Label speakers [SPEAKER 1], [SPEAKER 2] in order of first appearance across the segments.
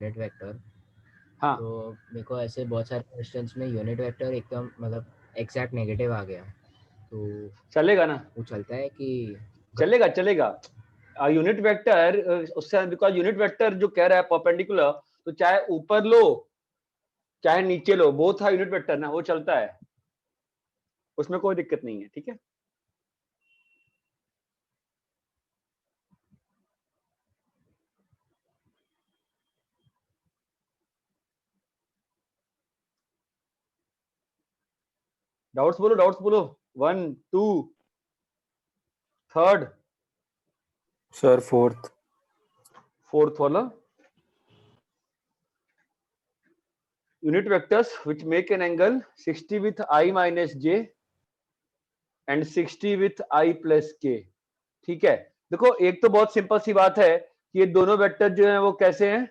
[SPEAKER 1] Unit vector.
[SPEAKER 2] हाँ
[SPEAKER 1] तो मेरे को ऐसे बहुत सारे क्वेश्चंस में यूनिट वेक्टर एकदम मतलब एग्जैक्ट नेगेटिव आ गया, तो
[SPEAKER 2] चलेगा ना,
[SPEAKER 1] वो चलता है कि
[SPEAKER 2] चलेगा चलेगा। यूनिट वेक्टर उससे, बिकॉज यूनिट वेक्टर जो कह रहा है परपेंडिकुलर, तो चाहे ऊपर लो चाहे नीचे लो, बोथ है यूनिट वेक्टर ना, वो चलता है, उसमें कोई दिक्कत नहीं है। ठीक है, डाउट्स बोलो, डाउट्स बोलो। 1 2 थर्ड
[SPEAKER 3] सर फोर्थ।
[SPEAKER 2] फोर्थ वाला, unit vectors which make an angle 60 with I minus j and 60 with I plus k। ठीक है, देखो एक तो बहुत सिंपल सी बात है कि ये दोनों वेक्टर जो है वो कैसे हैं,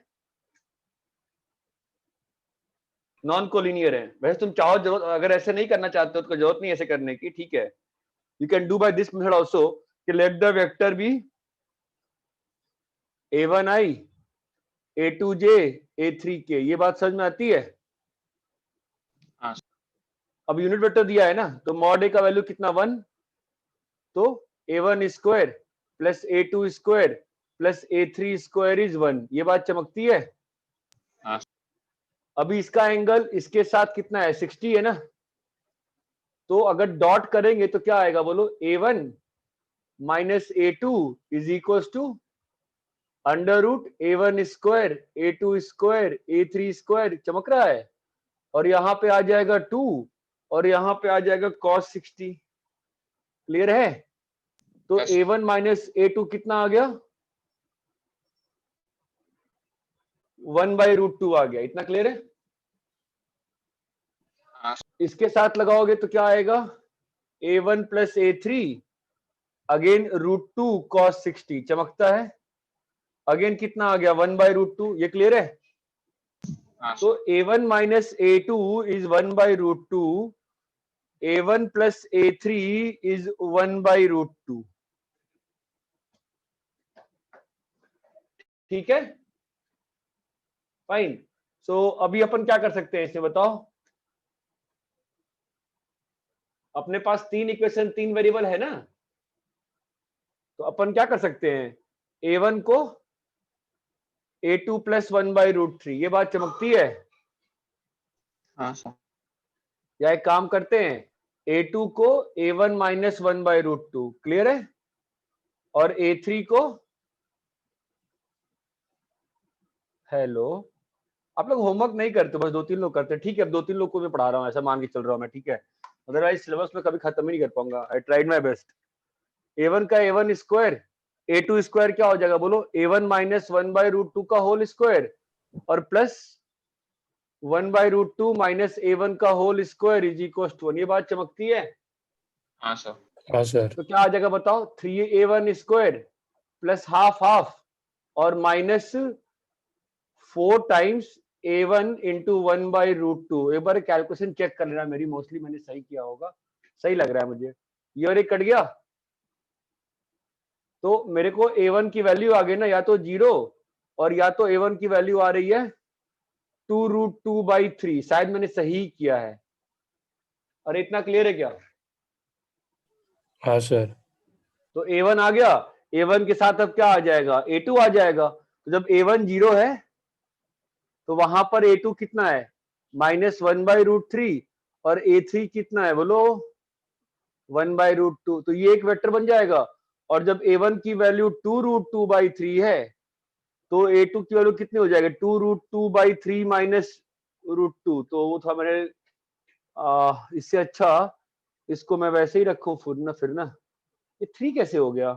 [SPEAKER 2] नॉन कोलिनियर है। वैसे तुम चाहो, जरूरत अगर ऐसे नहीं करना चाहते हो तो जरूरत नहीं ऐसे करने की। ठीक है, you can do by this method also, कि let the vector be a1i a2j a3k। ये बात समझ में आती है?
[SPEAKER 4] हाँ
[SPEAKER 2] अब यूनिट वेक्टर दिया है ना, तो मॉड ए का वैल्यू कितना 1, तो a1 square plus a2 square plus a3 square is 1। ये बात चमकती है?
[SPEAKER 4] हाँ
[SPEAKER 2] अभी इसका एंगल इसके साथ कितना है, 60 है ना, तो अगर डॉट करेंगे तो क्या आएगा बोलो, a1 minus a2 is equal to under root a1 square a2 square a3 square. चमक रहा है? और यहां पे आ जाएगा 2 और यहां पे आ जाएगा cos 60। क्लियर है? तो
[SPEAKER 4] यस
[SPEAKER 2] a1 माइनस a2 कितना आ गया, 1/√2 आ गया। इतना क्लियर है?
[SPEAKER 4] हाँ
[SPEAKER 2] इसके साथ लगाओगे तो क्या आएगा, a1 plus a3 again √2 cos 60। चमकता है? अगेन कितना आ गया, 1/√2। ये क्लियर है?
[SPEAKER 4] हाँ
[SPEAKER 2] तो a1 minus a2 is 1/√2, a1 plus a3 is 1/√2। ठीक है, फाइन। सो अभी अपन क्या कर सकते हैं इसमें बताओ? अपने पास तीन इक्वेशन, तीन वेरिएबल है ना, तो अपन क्या कर सकते हैं, a1 को a2 प्लस 1/√3। ये बात चमकती है?
[SPEAKER 4] हाँ सर
[SPEAKER 2] या एक काम करते हैं, a2 को a1 माइनस 1/√2। क्लियर है? और a3 को, हेलो, आप लोग होमवर्क नहीं करते, बस दो तीन लोग करते हैं। ठीक है, अब दो तीन लोग को मैं पढ़ा रहा हूँ, ऐसा मान के चल रहा हूँ मैं। ठीक है, अदरवाइज सिलेबस में कभी खत्म ही नहीं कर पाऊंगा। I tried my best. a1 का a1 स्क्वायर, a2 स्क्वायर क्या हो जाएगा बोलो, a1 माइनस 1/√2 का होल स्क्वायर और प्लस 1/√2 माइनस a1 का whole square is equal to 1। ये बात चमकती है?
[SPEAKER 4] हाँ सर
[SPEAKER 3] हाँ सर।
[SPEAKER 2] तो क्या आ जाएगा बताओ, 3a1 square plus half half और माइनस 4 टाइम्स a1 इंटू 1/√2। एक बार कैलकुलेशन चेक कर लेना मेरी, मोस्टली मैंने सही किया होगा, सही लग रहा है मुझे। ये और एक कट गया, तो मेरे को a1 की वैल्यू आ गई ना, या तो 0 और या तो a1 की वैल्यू आ रही है 2√2/3। शायद मैंने सही किया है। और इतना क्लियर है क्या?
[SPEAKER 3] हाँ सर।
[SPEAKER 2] तो a1 आ गया, a1 के साथ अब क्या आ जाएगा, a2 आ जाएगा। तो जब a1 0 है तो वहां पर a2 कितना है, -1/√3 और a3 कितना है बोलो, 1/√2। तो ये एक वेक्टर बन जाएगा। और जब a1 की वैल्यू 2√2/3 है तो a2 की वैल्यू कितनी हो जाएगी, 2√2/3 माइनस √2। तो वो था मैंने, इससे अच्छा इसको मैं वैसे ही रखूं फिर ना ये 3 कैसे हो गया,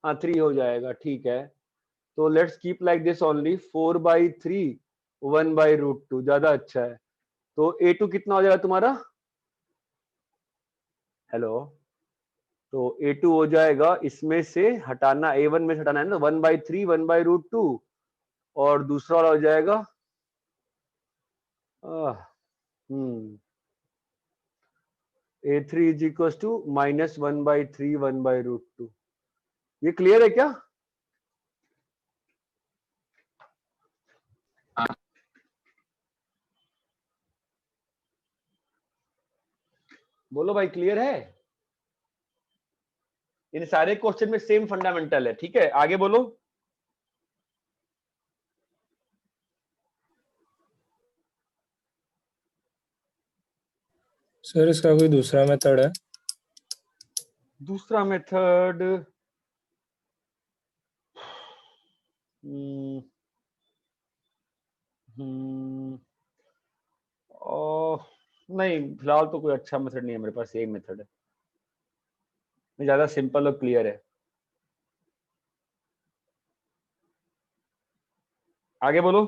[SPEAKER 2] हाँ 3 हो जाएगा। ठीक है, तो let's keep like this only, 4/3 1/√2 ज्यादा अच्छा है। तो a2 कितना हो जाएगा तुम्हारा, हेलो, तो a2 हो जाएगा, इसमें से हटाना, a1 में से हटाना है ना, 1/3 1/√2 और दूसरा वाला हो जाएगा a3 इज इक्वल टू -1/3 1/√2। ये क्लियर है क्या? बोलो भाई, क्लियर है? इन सारे क्वेश्चन में सेम फंडामेंटल है, ठीक है? आगे बोलो।
[SPEAKER 3] सर इसका कोई दूसरा मेथड है?
[SPEAKER 2] दूसरा मेथड नहीं, फिलहाल तो कोई अच्छा मेथड नहीं है मेरे पास, यही मेथड है, ज्यादा सिंपल और क्लियर है। आगे बोलो।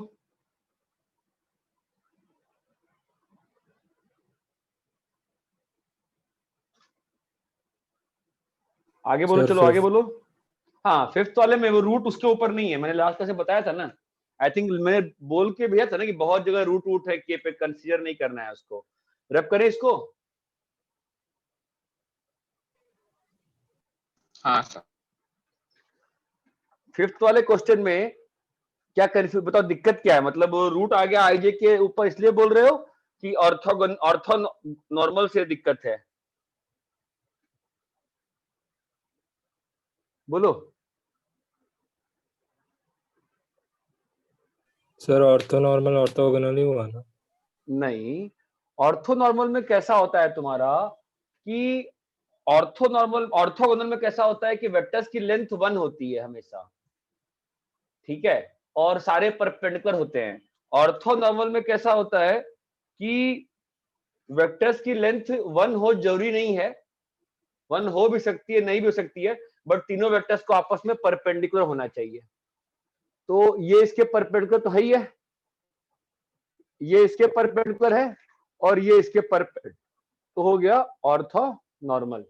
[SPEAKER 2] आगे बोलो,
[SPEAKER 3] सर
[SPEAKER 2] चलो आगे
[SPEAKER 3] फिफ्थ।
[SPEAKER 2] बोलो। हाँ, फिफ्थ वाले में वो रूट उसके ऊपर नहीं है, मैंने लास्ट से बताया था ना। आई थिंक मैंने बोल के भेजा था ना कि बहुत जगह रूट रूट है, के पे कंसीडर नहीं करना है उसको। रब करें इसको।
[SPEAKER 4] हाँ सर।
[SPEAKER 2] फिफ्थ वाले क्वेश्चन में क्या कंफ्यूज, बताओ दिक्कत क्या है? मतलब रूट आ गया आईजे के ऊपर, इसलिए बोल रहे हो कि ऑर्थो नॉर्मल से दिक्कत है? बोलो।
[SPEAKER 3] सर ऑर्थो नॉर्मल ऑर्थोगोनल ही हुआ ना?
[SPEAKER 2] नहीं, ऑर्थो नॉर्मल में कैसा होता है तुम्हारा कि ऑर्थोगोनल में कैसा होता है कि वेक्टर्स की लेंथ 1 होती है हमेशा, ठीक है, और सारे परपेंडिकुलर होते हैं। ऑर्थो नॉर्मल में कैसा होता है कि वेक्टर्स की लेंथ 1 हो जरूरी नहीं है, 1 हो भी सकती है, नहीं भी हो सकती है, बट तीनों वेक्टर्स को आपस में परपेंडिकुलर होना चाहिए। तो ये इसके परपेंडिकुलर तो है ही है, ये इसके परपेंडिकुलर है, और ये इसके परपेंडिकुलर, तो हो गया ऑर्थो नॉर्मल।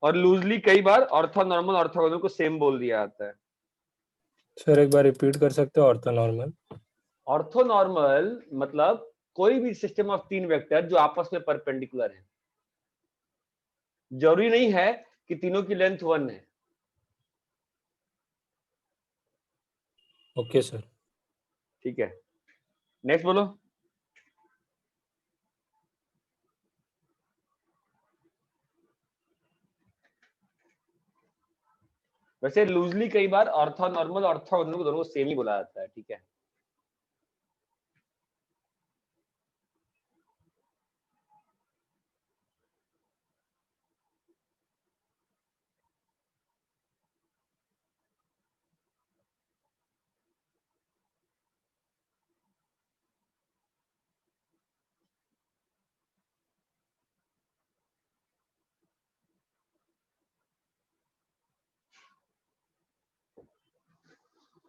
[SPEAKER 2] और लूजली कई बार ऑर्थो नॉर्मल ऑर्थोगोनल को सेम बोल दिया जाता है।
[SPEAKER 3] सर एक बार रिपीट कर सकते हो ऑर्थो नॉर्मल?
[SPEAKER 2] ऑर्थो नॉर्मल मतलब कोई भी सिस्टम ऑफ 3 वेक्टर जो आपस में परपेंडिकुलर है, जरूरी नहीं है कि तीनों की लेंथ 1 है।
[SPEAKER 3] Okay sir.
[SPEAKER 2] ठीक है, नेक्स्ट बोलो। वैसे लूजली कई बार ऑर्थो नॉर्मल ऑर्थोगोनल को दोनों को सेम ही बोला जाता है, ठीक है?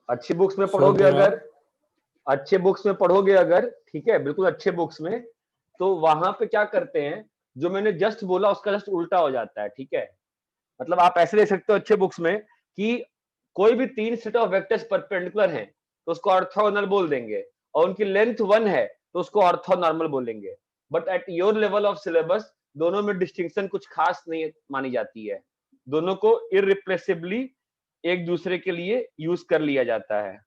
[SPEAKER 2] अच्छी बुक्स में
[SPEAKER 3] सर
[SPEAKER 2] पढ़ोगे
[SPEAKER 3] दोबारा?
[SPEAKER 2] अगर, अच्छे बुक्स में पढ़ोगे अगर, ठीक है, बिल्कुल अच्छे बुक्स में, तो वहां पे क्या करते हैं, जो मैंने जस्ट बोला उसका जस्ट उल्टा हो जाता है, ठीक है? मतलब आप ऐसे देख सकते हो अच्छे बुक्स में कि कोई भी 3 सेट ऑफ वेक्टर्स परपेंडिकुलर हैं तो उसको ऑर्थोगोनल बोल देंगे, और उनकी लेंथ 1 है तो उसको ऑर्थो नॉर्मल बोलेंगे। But at your level of syllabus दोनों में डिस्टिंक्शन कुछ खास नहीं मानी जाती है, दोनों को इररिप्लेसिबली एक दूसरे के लिए यूज कर लिया जाता है।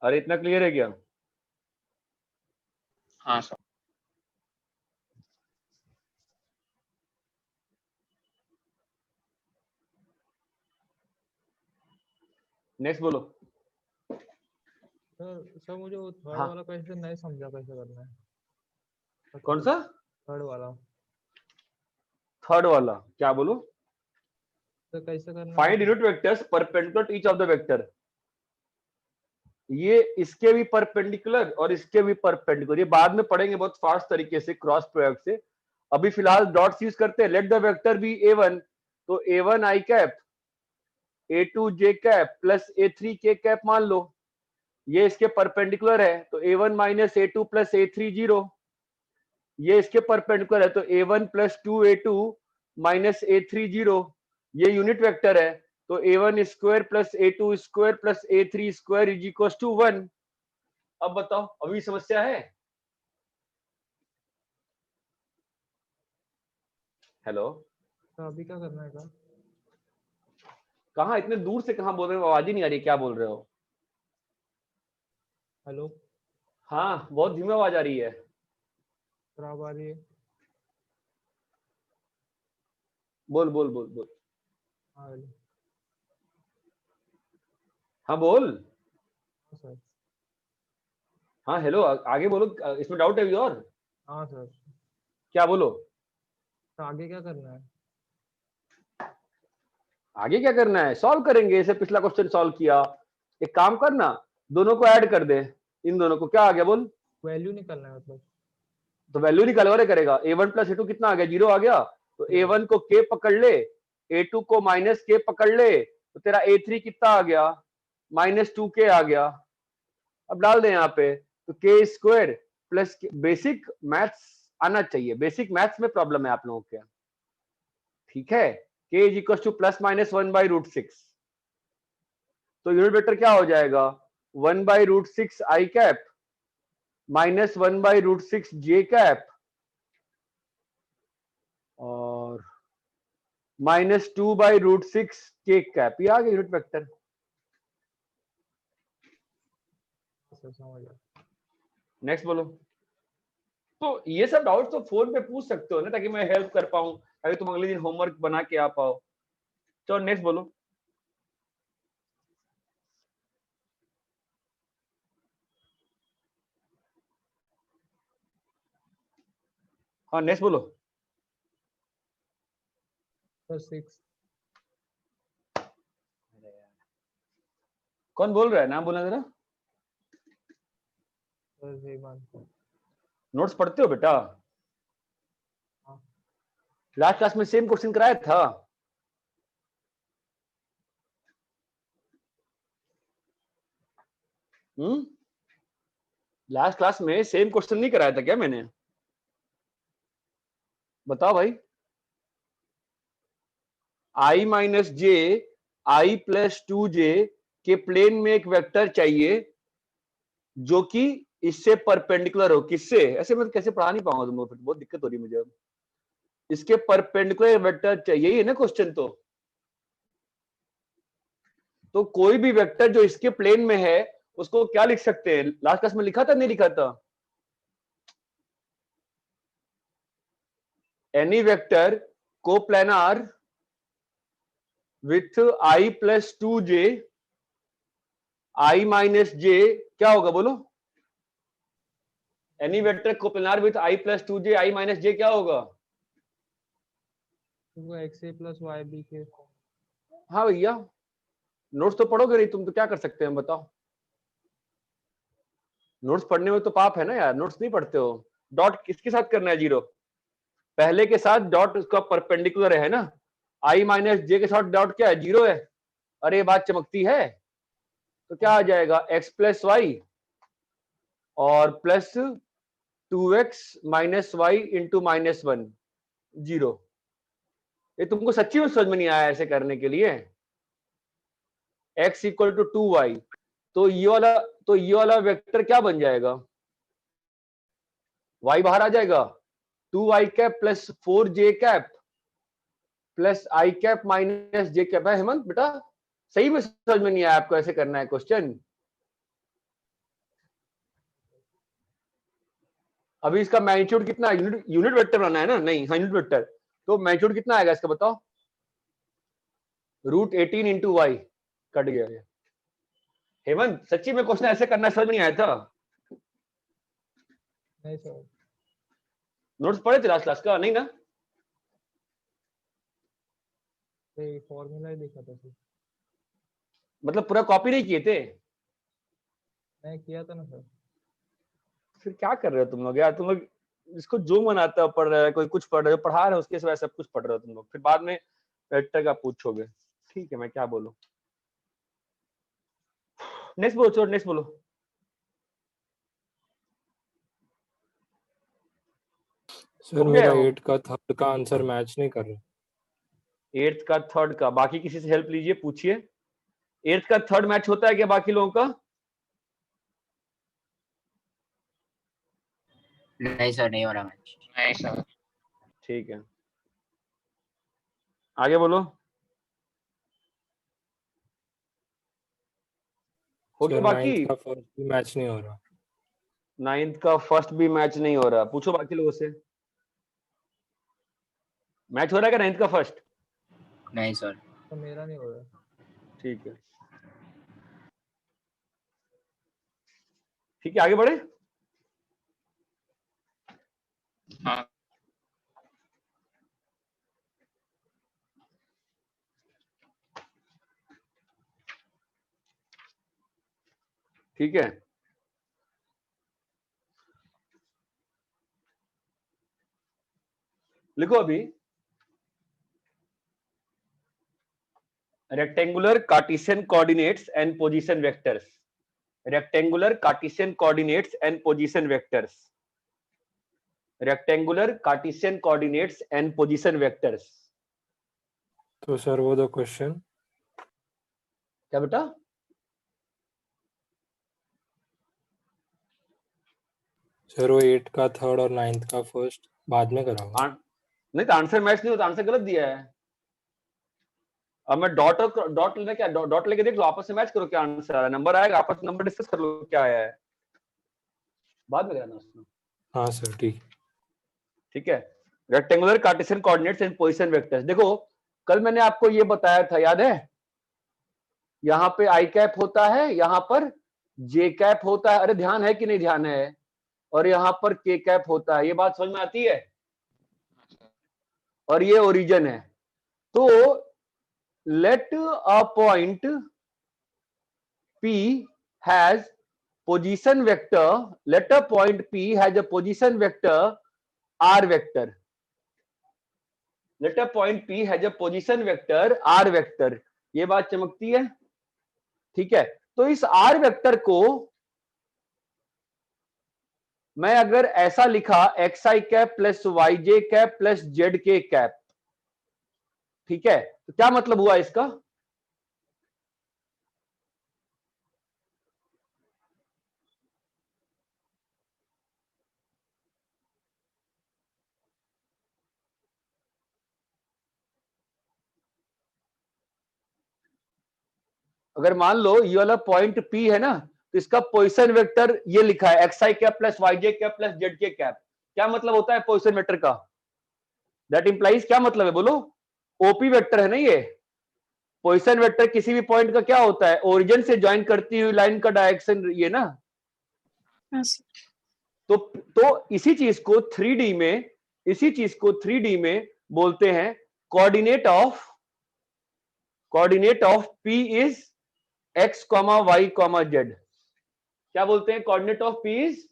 [SPEAKER 2] अरे इतना क्लियर है क्या?
[SPEAKER 4] हाँ सर।
[SPEAKER 2] नेक्स्ट बोलो।
[SPEAKER 5] सर मुझे वो थर्ड
[SPEAKER 2] हाँ,
[SPEAKER 5] वाला क्वेश्चन नहीं समझा कैसे करना है।
[SPEAKER 2] कौन सा?
[SPEAKER 5] थर्ड वाला
[SPEAKER 2] थर्ड वाला क्या बोलो?
[SPEAKER 5] तो कैसे करना
[SPEAKER 2] फाइंड
[SPEAKER 5] है?
[SPEAKER 2] Unit vectors perpendicular to each of the vector. ये इसके भी परपेंडिकुलर और इसके भी परपेंडिकुलर, ये बाद में पढ़ेंगे बहुत फास्ट तरीके से क्रॉस प्रोडक्ट से। अभी फिलहाल डॉट्स यूज करते हैं। Late the vector B a1, तो a1 i cap, a2 j cap plus a3 k cap मान लो, ये इसके परपेंडिकुलर है, तो a1 minus a2 plus a3 0। ये इसके परपेंडिकुलर है, तो a1 plus 2a2 minus a3 0, ये यूनिट वेक्टर है, तो a1 square plus a2 square plus a3 square is equal to 1। अब बताओ, अभी समस्या है? हेलो,
[SPEAKER 5] तो अभी क्या करना है सर?
[SPEAKER 2] कहाँ इतने दूर से कहाँ बोल रहे हो, आवाज ही नहीं आ रही, क्या बोल रहे हो?
[SPEAKER 5] हेलो,
[SPEAKER 2] हाँ, बहुत धीमी आवाज आ रही है।
[SPEAKER 5] खराब आ रही है।
[SPEAKER 2] बोल बोल बोल बोल।
[SPEAKER 5] हाँ हेलो।
[SPEAKER 2] हाँ बोल।
[SPEAKER 5] हाँ सर।
[SPEAKER 2] हाँ हेलो, आगे बोलो, इसमें डाउट है और?
[SPEAKER 5] हाँ सर,
[SPEAKER 2] क्या बोलो?
[SPEAKER 5] तो आगे क्या करना है?
[SPEAKER 2] आगे क्या करना है, सॉल्व करेंगे, जैसे पिछला क्वेश्चन सॉल्व किया। एक काम करना, दोनों को ऐड कर दे, इन दोनों को, क्या आ गया बोल?
[SPEAKER 5] वैल्यू निकालना है मतलब।
[SPEAKER 2] तो वैल्यू निकाल और करेगा, a1 प्लस a2 कितना आ गया, 0 आ गया, तो a1 को k पकड़ ले, a2 को माइनस k पकड़ ले, तो तेरा a3 कितना आ गया, माइनस 2k आ गया। अब डाल दे यहाँ पे, तो k square plus, basic maths आना चाहिए, बेसिक मैथ्स में प्रॉब्लम है आप लोगों के, ठीक है। k is equal two plus minus 1/√6, तो यूनिट वेक्टर क्या हो जाएगा, 1/√6 i cap minus 1/√6 j cap और माइनस 2/√6 k कैप। ये आ गया यूनिट वेक्टर।
[SPEAKER 5] सर समझ गया।
[SPEAKER 2] नेक्स्ट बोलो। तो ये सब डाउट तो फोन पे पूछ सकते हो ना, ताकि मैं हेल्प कर पाऊं, ताकि तुम अगले दिन होमवर्क बना के आ पाओ। चलो नेक्स्ट बोलो। हाँ नेक्स्ट बोलो।
[SPEAKER 5] सर 6।
[SPEAKER 2] कौन बोल रहा है, नाम बोलना जरा।
[SPEAKER 5] सर हेमंत।
[SPEAKER 2] नोट्स पढ़ते हो बेटा?
[SPEAKER 5] हाँ।
[SPEAKER 2] लास्ट क्लास में सेम क्वेश्चन कराया था। लास्ट क्लास में सेम क्वेश्चन नहीं कराया था क्या मैंने? बताओ भाई। i minus J I plus 2j के प्लेन में एक वेक्टर चाहिए जो कि इससे परपेंडिकुलर हो। किससे? ऐसे मैं कैसे पढ़ा नहीं पाऊंगा तुम लोग, फिर बहुत दिक्कत हो रही है मुझे। इसके परपेंडिकुलर वेक्टर चाहिए, यही है ना क्वेश्चन? तो कोई भी वेक्टर जो इसके प्लेन में है उसको क्या लिख सकते हैं? लास्ट क्लास में लिखा था, नहीं लिखा था? Any vector coplanar with i plus 2j i minus j, क्या होगा बोलो? Any vector coplanar with i plus 2j i minus j क्या होगा?
[SPEAKER 5] वो एक्स ए प्लस वाई बी के।
[SPEAKER 2] हाँ भैया, नोट्स तो पढ़ोगे नहीं तुम, तो क्या कर सकते हैं बताओ? नोट्स पढ़ने में तो पाप है ना यार, नोट्स नहीं पढ़ते हो। डॉट किसके साथ करना है? जीरो पहले के साथ डॉट उसका परपेंडिकुलर है ना, i माइनस जे के साथ डॉट क्या है? जीरो है। अरे ये बात चमकती है। तो क्या आ जाएगा, x प्लस वाई और plus 2x minus y into minus 1, 0। ये तुमको सच्ची में समझ में नहीं आया ऐसे करने के लिए? x इक्वल टू 2y, तो ये वाला वेक्टर क्या बन जाएगा? y बाहर आ जाएगा, 2y cap plus 4j cap plus i cap minus j cap है। हेमंत बेटा, सही में समझ में नहीं आया आपको ऐसे करना है क्वेश्चन? अभी इसका मैग्नीट्यूड कितना है? यूनिट वेक्टर बनाना है ना? नहीं, हाँ यूनिट वेक्टर। तो मैग्नीट्यूड कितना आएगा इसका बताओ? √18 इंटू वाई, कट गया ये। हेमंत सच्ची में क्वेश्चन ऐसे करना समझ में नहीं आया था?
[SPEAKER 5] नहीं सर।
[SPEAKER 2] नोट्स पढ़े थे लास्ट क्लास का? नहीं ना?
[SPEAKER 5] फॉर्मूला ही देखा था सर।
[SPEAKER 2] मतलब पूरा कॉपी नहीं किए थे?
[SPEAKER 5] मैं किया था ना सर।
[SPEAKER 2] फिर क्या कर रहे हो तुम लोग यार? तुम लोग जिसको जो मन आता है पढ़ रहा है, कोई कुछ पढ़ रहे हो, पढ़ा रहे हो उसके सिवाय सब कुछ पढ़ रहे हो तुम लोग, फिर बाद में वेक्टर का पूछोगे। ठीक है, मैं क्या बोलूं। नेक्स्ट बोलो, छोड़ नेक्स्ट बोलो।
[SPEAKER 3] सर
[SPEAKER 2] हो गया
[SPEAKER 3] मेरा
[SPEAKER 2] वो?
[SPEAKER 3] 8 का थर्ड का आंसर मैच नहीं कर रहा।
[SPEAKER 2] 8th का थर्ड का, बाकी किसी से हेल्प लीजिए, पूछिए। 8th का थर्ड मैच होता है क्या बाकी लोगों का?
[SPEAKER 1] नहीं सर, नहीं हो रहा मैच।
[SPEAKER 4] नहीं सर।
[SPEAKER 2] ठीक है, आगे बोलो। हो गया
[SPEAKER 3] सर
[SPEAKER 2] बाकी?
[SPEAKER 3] 9th का फर्स्ट भी मैच नहीं हो रहा।
[SPEAKER 2] 9th का फर्स्ट भी मैच नहीं हो रहा, पूछो बाकी लोगों से। मैच हो रहा है क्या 9th का फर्स्ट?
[SPEAKER 1] नहीं सर।
[SPEAKER 5] तो मेरा नहीं हो रहा।
[SPEAKER 2] ठीक है, ठीक है, आगे बढ़े।
[SPEAKER 4] हाँ
[SPEAKER 2] ठीक है, लिखो अभी। Rectangular Cartesian coordinates and position vectors. Rectangular Cartesian coordinates and position vectors. Rectangular Cartesian coordinates and position vectors.
[SPEAKER 3] तो सर वो दो क्वेश्चन।
[SPEAKER 2] क्या बेटा?
[SPEAKER 3] सर वो 8 का थर्ड और 9th का फर्स्ट बाद में कराऊंगा।
[SPEAKER 2] नहीं तो आंसर मैच नहीं होता, आंसर गलत दिया है। अब मैं डॉट और डॉट लेना, क्या डॉट लेके देख लो, आपस में मैच करो, क्या आंसर आ रहा है, नंबर आएगा, आपस में नंबर डिस्कस कर लो क्या आया है, बाद में करना उसमें।
[SPEAKER 3] हाँ सर ठीक।
[SPEAKER 2] ठीक है, rectangular Cartesian coordinates and position vectors. देखो कल मैंने आपको ये बताया था, याद है? यहाँ पे आई कैप होता है, यहाँ पर जे कैप होता है, अरे ध्यान है कि नहीं ध्यान है, और यहाँ पर के कैप होता है, ये बात समझ में आती है? और ये ओरिजिन है। तो let a point P has position vector, let a point P has a position vector R vector. Let a point P has a position vector R vector. ये बात चमकती है? ठीक है, तो इस R वेक्टर को मैं अगर ऐसा लिखा xi cap plus yj cap plus zk cap, ठीक है, तो क्या मतलब हुआ इसका? अगर मान लो ये वाला पॉइंट P है ना, तो इसका पोजीशन वेक्टर ये लिखा है xi cap plus yj cap plus zk cap. क्या मतलब होता है पोजीशन वेक्टर का? दैट इंप्लाइज, क्या मतलब है बोलो? ओपी वेक्टर है ना ये। पोजीशन वेक्टर किसी भी पॉइंट का क्या होता है? ओरिजिन से ज्वाइन करती हुई लाइन का डायरेक्शन, ये ना। तो इसी चीज को 3D में, इसी चीज को 3D में बोलते हैं coordinate of P is x, y, z। क्या बोलते हैं? Coordinate of P is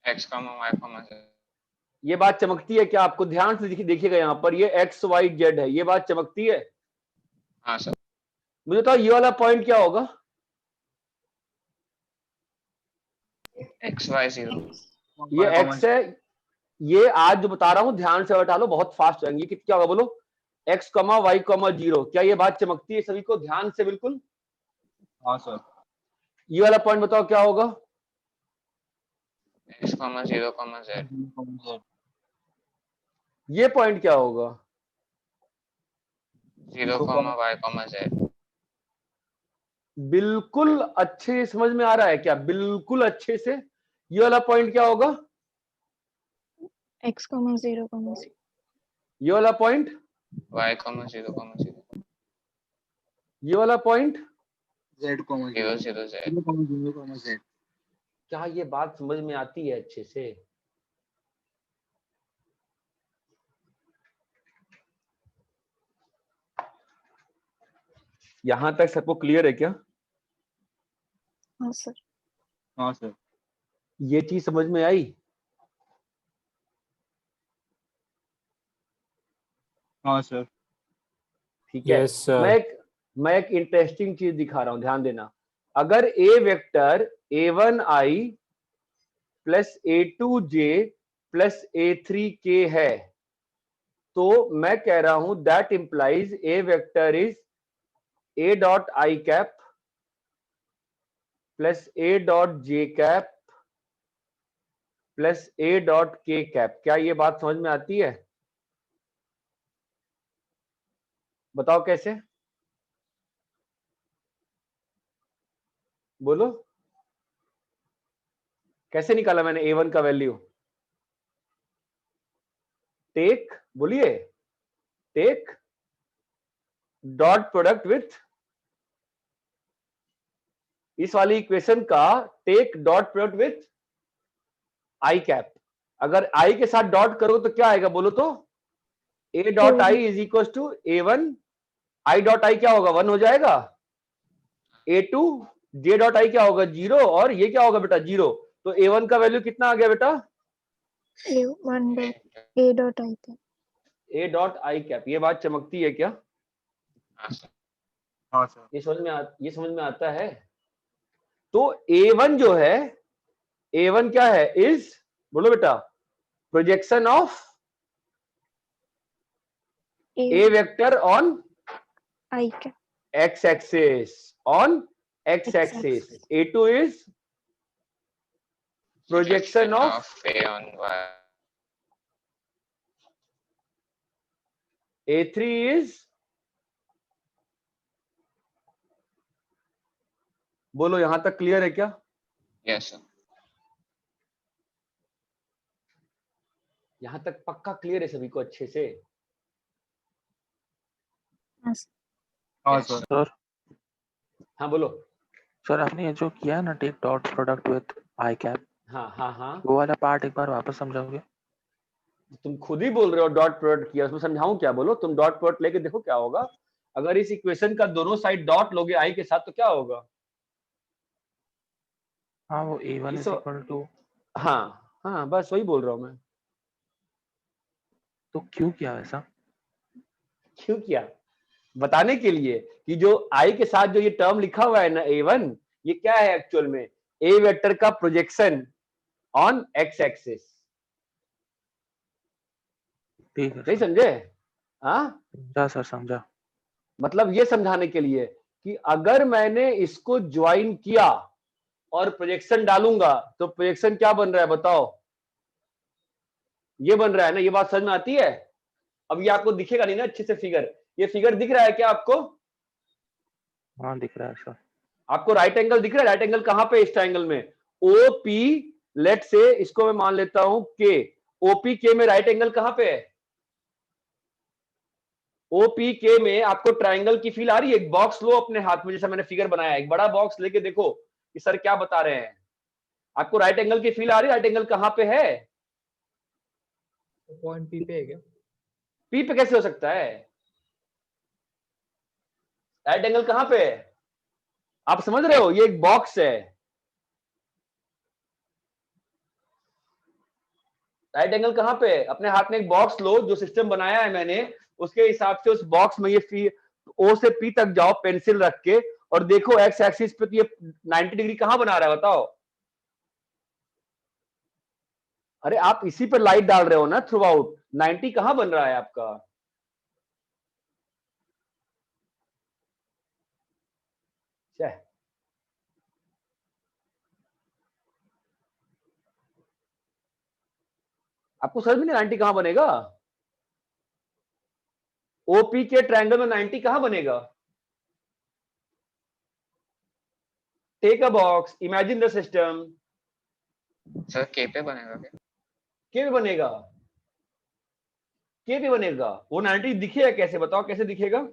[SPEAKER 4] x, y, z।
[SPEAKER 2] ये बात चमकती है क्या आपको? ध्यान से देखिएगा, यहाँ पर ये x, y, z है, ये बात चमकती है?
[SPEAKER 4] हाँ सर।
[SPEAKER 2] मुझे बताओ ये वाला पॉइंट क्या होगा?
[SPEAKER 4] x, y, 0।
[SPEAKER 2] ये x है, ये आज जो बता रहा हूं ध्यान से बैठा लो, बहुत फास्ट जाएंगे। ये क्या होगा बोलो? x, y, 0। क्या ये बात चमकती है सभी को? ध्यान से बिल्कुल।
[SPEAKER 4] हाँ सर।
[SPEAKER 2] ये वाला पॉइंट बताओ क्या होगा?
[SPEAKER 4] x, 0, z।
[SPEAKER 2] ये पॉइंट क्या होगा?
[SPEAKER 4] 0, y, z।
[SPEAKER 2] बिल्कुल अच्छे से समझ में आ रहा है क्या? बिल्कुल अच्छे से। ये वाला पॉइंट क्या होगा?
[SPEAKER 6] x, 0, 0।
[SPEAKER 2] ये वाला पॉइंट?
[SPEAKER 4] y, 0, 0।
[SPEAKER 2] ये वाला पॉइंट?
[SPEAKER 4] z, 0, 0, z।
[SPEAKER 2] क्या ये बात समझ में आती है अच्छे से? यहां तक सबको क्लियर है क्या?
[SPEAKER 6] हाँ सर।
[SPEAKER 4] हाँ सर।
[SPEAKER 2] ये चीज समझ में आई?
[SPEAKER 4] हाँ सर।
[SPEAKER 2] ठीक है।
[SPEAKER 3] Yes, sir.
[SPEAKER 2] मैं एक इंटरेस्टिंग चीज दिखा रहा हूं, ध्यान देना। अगर ए vector a1i plus a2j plus A3K है, तो मैं कह रहा हूं that implies A vector is A dot I cap plus A dot J cap plus A dot के कैप। क्या ये बात समझ में आती है? बताओ कैसे, बोलो कैसे निकाला मैंने A1 का वैल्यू? टेक, बोलिए, टेक डॉट प्रोडक्ट विथ, इस वाली इक्वेशन का take dot product with I cap. अगर आई के साथ डॉट करो तो क्या आएगा बोलो तो? A dot I is equal to A1 I dot I क्या होगा? 1 हो जाएगा। A2 जे डॉट आई क्या होगा? 0। और ये क्या होगा बेटा? 0। तो A1 का वैल्यू कितना आ गया बेटा?
[SPEAKER 6] A1 dot A dot I cap.
[SPEAKER 2] A dot I cap. ये बात चमकती है क्या?
[SPEAKER 4] हाँ सर।
[SPEAKER 2] ये समझ में आता है? तो A1 जो है, A1 क्या है? इज, बोलो बेटा, projection of A vector on
[SPEAKER 6] I cap.
[SPEAKER 2] x axis, on x axis. A2 is projection of
[SPEAKER 4] A on Y.
[SPEAKER 2] A3 is, बोलो यहां तक क्लियर है क्या?
[SPEAKER 4] Yes sir.
[SPEAKER 2] यहां तक पक्का क्लियर है सभी को अच्छे से?
[SPEAKER 4] हाँ सर।
[SPEAKER 7] सर
[SPEAKER 2] हाँ बोलो।
[SPEAKER 7] सर आपने ये जो किया है ना take dot product with I cap,
[SPEAKER 2] हाँ हाँ हाँ,
[SPEAKER 7] वो वाला पार्ट एक बार वापस समझाओगे?
[SPEAKER 2] तुम खुद ही बोल रहे हो डॉट प्रोडक्ट किया, उसमें समझाऊं क्या? बोलो, तुम डॉट प्रोडक्ट लेके देखो क्या होगा। अगर इस इक्वेशन का दोनों साइड डॉट लोगे आई के साथ तो क्या होगा?
[SPEAKER 7] हाँ वो A1
[SPEAKER 2] इस-
[SPEAKER 7] इज इक्वल टू,
[SPEAKER 2] हाँ हाँ, बस वही बोल रहा हूं मैं।
[SPEAKER 7] तो क्यों किया ऐसा?
[SPEAKER 2] क्यों किया? बताने के लिए कि जो आई के साथ जो ये टर्म लिखा हुआ है ना A1, ये क्या है एक्चुअल में? ए वेक्टर का प्रोजेक्शन ऑन एक्स एक्सिस।
[SPEAKER 7] ठीक है
[SPEAKER 2] नहीं
[SPEAKER 7] सर,
[SPEAKER 2] समझे? हाँ,
[SPEAKER 7] समझा सर समझा।
[SPEAKER 2] मतलब ये समझाने के लिए कि अगर मैंने इसको ज्वाइन किया और प्रोजेक्शन डालूंगा तो प्रोजेक्शन क्या बन रहा है बताओ? ये बन रहा है ना। ये बात समझ में आती है? अब ये आपको दिखेगा नहीं ना अच्छे से फिगर, ये फिगर दिख रहा है क्या आपको?
[SPEAKER 7] हाँ दिख रहा है सर।
[SPEAKER 2] आपको राइट एंगल दिख रहा है? राइट एंगल कहां पे? इस ट्रायंगल में OP, लेट से इसको मैं मान लेता हूं K। OPK में राइट एंगल कहां पे है? OPK में आपको ट्रायंगल की फील आ रही है? एक बॉक्स लो अपने हाथ में, जैसा मैंने फिगर बनाया, एक बड़ा बॉक्स लेके देखो कि सर क्या बता रहे हैं। आपको राइट एंगल की फील आ रही है? राइट एंगल कहां पे है?
[SPEAKER 5] पॉइंट पी पे है क्या?
[SPEAKER 2] P पे कैसे हो सकता है? राइट एंगल कहां पे है? आप समझ रहे हो? ये एक बॉक्स है। राइट एंगल कहां पे है? अपने हाथ में एक बॉक्स लो, जो सिस्टम बनाया है मैंने उसके हिसाब से उस बॉक्स में ये O से P तक जाओ पेंसिल रख के, और देखो एक्स एक्सिस पे तो ये 90 डिग्री कहां बना रहा है बताओ? अरे आप इसी पर लाइट डाल रहे हो ना थ्रू आउट, 90 कहां बन रहा है आपका? आपको समझ में नहीं 90 कहां बनेगा? OP के ट्रायंगल में 90 कहां बनेगा? Take a box, imagine the system.
[SPEAKER 4] Sir K पे बनेगा क्या?
[SPEAKER 2] के भी बनेगा, के भी बनेगा। वो 90 दिखेगा कैसे बताओ? कैसे दिखेगा?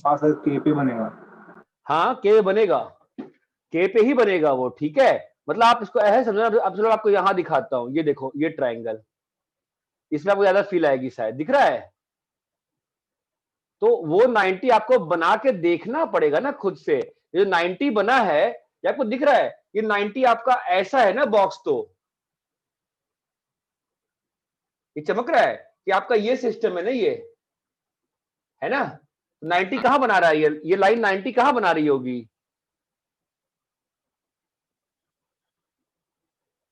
[SPEAKER 4] हाँ सर K पे बनेगा।
[SPEAKER 2] हाँ के बनेगा, के पे ही बनेगा वो, ठीक है। मतलब आप इसको ऐसे समझो। अब चलो आपको यहां दिखाता हूं, ये देखो ये ट्रायंगल, इसमें आपको ज्यादा फील आएगी शायद। दिख रहा है? तो वो 90 आपको बना के देखना पड़ेगा ना खुद से। ये 90 बना है, ये आपको दिख रहा है? ये 90 आपका ऐसा है ना बॉक्स, तो ये चमक रहा है कि आपका ये सिस्टम है ना, ये है ना, 90 कहां बना रहा है, ये लाइन 90 कहां बना रही होगी,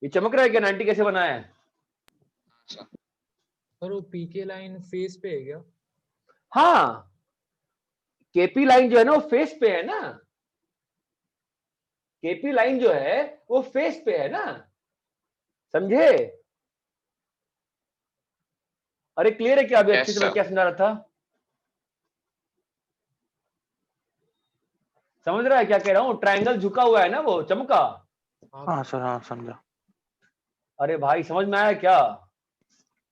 [SPEAKER 2] ये चमक रहा है क्या 90 कैसे बनाया है?
[SPEAKER 5] सर वो पीके लाइन फेस पे है क्या?
[SPEAKER 2] हाँ, केपी लाइन जो है ना वो फेस पे है ना, केपी लाइन जो है वो फेस पे है ना, समझे? अरे क्लियर है क्या अभी? अच्छे से मैं क्या समझा रहा था? समझ रहा है क्या कह रहा हूं? ट्रायंगल झुका हुआ है ना, वो चमका।
[SPEAKER 7] हाँ सर, हाँ समझा।
[SPEAKER 2] अरे भाई समझ में आया क्या?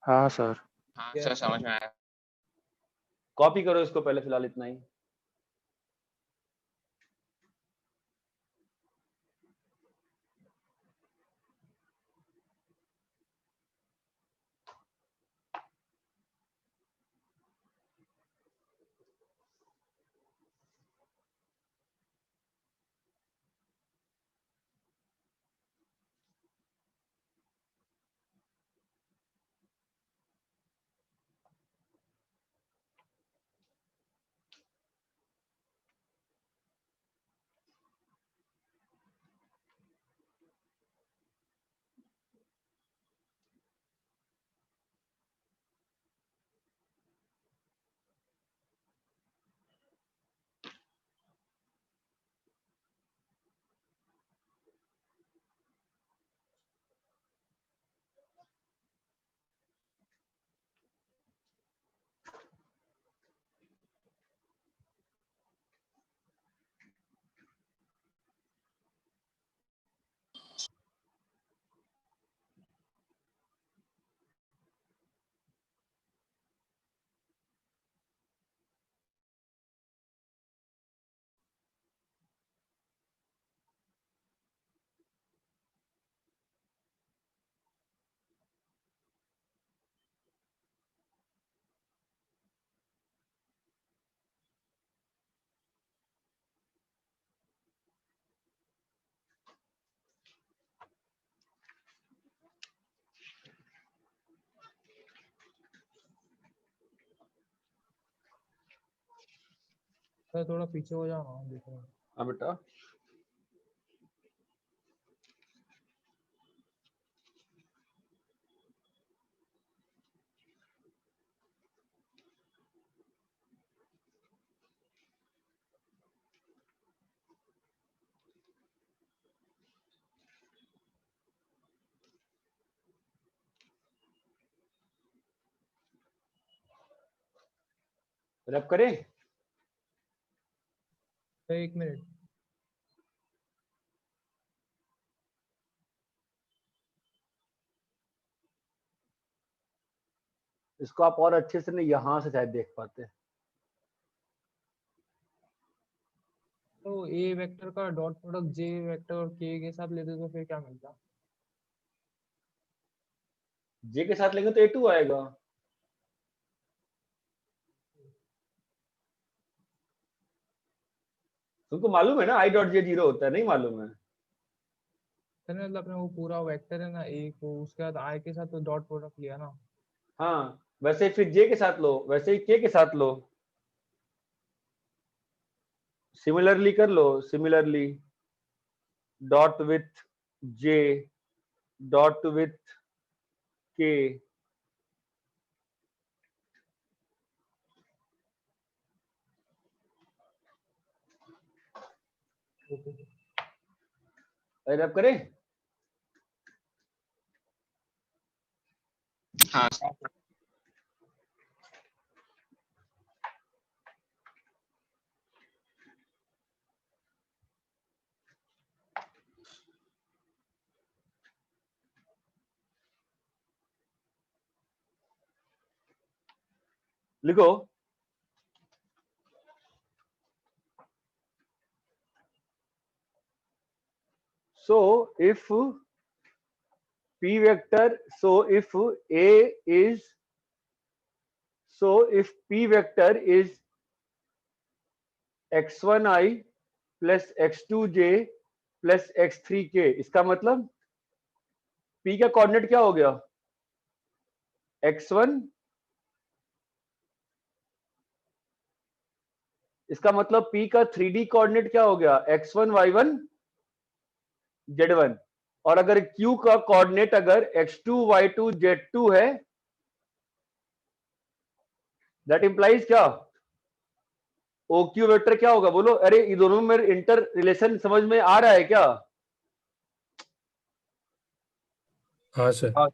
[SPEAKER 7] हाँ सर।
[SPEAKER 4] हाँ सर समझ में आया।
[SPEAKER 2] कॉपी करो इसको पहले, फिलहाल इतना ही।
[SPEAKER 5] सर थोड़ा पीछे हो जाओ ना, देखो।
[SPEAKER 2] हाँ बेटा, रब करें।
[SPEAKER 5] Sir 1 minute.
[SPEAKER 2] इसको आप और अच्छे से नहीं यहां से शायद देख पाते।
[SPEAKER 5] तो ए वेक्टर का डॉट प्रोडक्ट जे वेक्टर और के के साथ लेते तो फिर क्या मिलता?
[SPEAKER 2] जे के साथ लेंगे तो A2 आएगा। तुमको मालूम है ना I डॉट जे 0 होता है, नहीं मालूम है?
[SPEAKER 5] सर मतलब अपने वो पूरा वेक्टर है ना ए को, उसके बाद आई के साथ तो डॉट प्रोडक्ट लिया ना।
[SPEAKER 2] हाँ, वैसे ही फिर जे के साथ लो, वैसे ही के साथ लो, सिमिलरली कर लो, similarly dot with J dot with K. अरे अब करें।
[SPEAKER 4] हाँ
[SPEAKER 2] लिखो, so if p vector, so if a is, so if p vector is x1i plus x2j plus x3k, इसका मतलब p का कोऑर्डिनेट क्या हो गया? x1, इसका मतलब p का 3D कोऑर्डिनेट क्या हो गया, x1 y1 z1, और अगर q का कोऑर्डिनेट अगर x2 y2 z2 है, दैट इंप्लाइज क्या, ओ क्यू वेक्टर क्या होगा बोलो। अरे ये दोनों में इंटर रिलेशन समझ में आ रहा है क्या?
[SPEAKER 3] हाँ सर।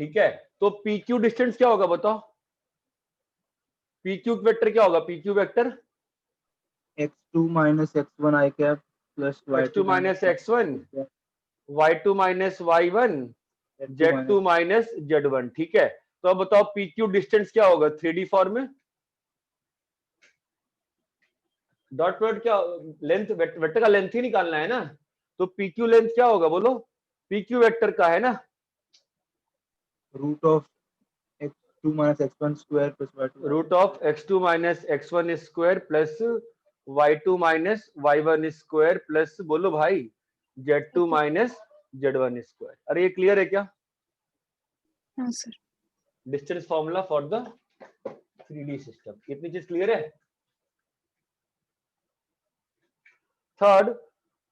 [SPEAKER 2] ठीक है, तो पी क्यू डिस्टेंस क्या होगा बताओ, पी क्यू वेक्टर क्या होगा, P Q vector
[SPEAKER 8] x2 minus x1 I cap plus
[SPEAKER 2] x2
[SPEAKER 8] y2
[SPEAKER 2] minus x1 y2 minus y1 z2 minus z1। ठीक है, तो अब बताओ पी क्यू डिस्टेंस क्या होगा 3D फॉर्म में, डॉट प्रोडक्ट क्या, लेंथ वेक्टर का लेंथ ही निकालना है ना, तो पी क्यू लेंथ क्या होगा बोलो, पी क्यू वेक्टर का है ना
[SPEAKER 8] root of x2 minus x1 square plus y2
[SPEAKER 2] root of x2 minus x1 square plus y2 minus y1 square plus बोलो भाई z2 माइनस z1 स्क्वायर। अरे ये क्लियर है क्या,
[SPEAKER 6] हाँ sir.
[SPEAKER 2] Distance formula for the 3D system, कितनी चीज clear है। थर्ड,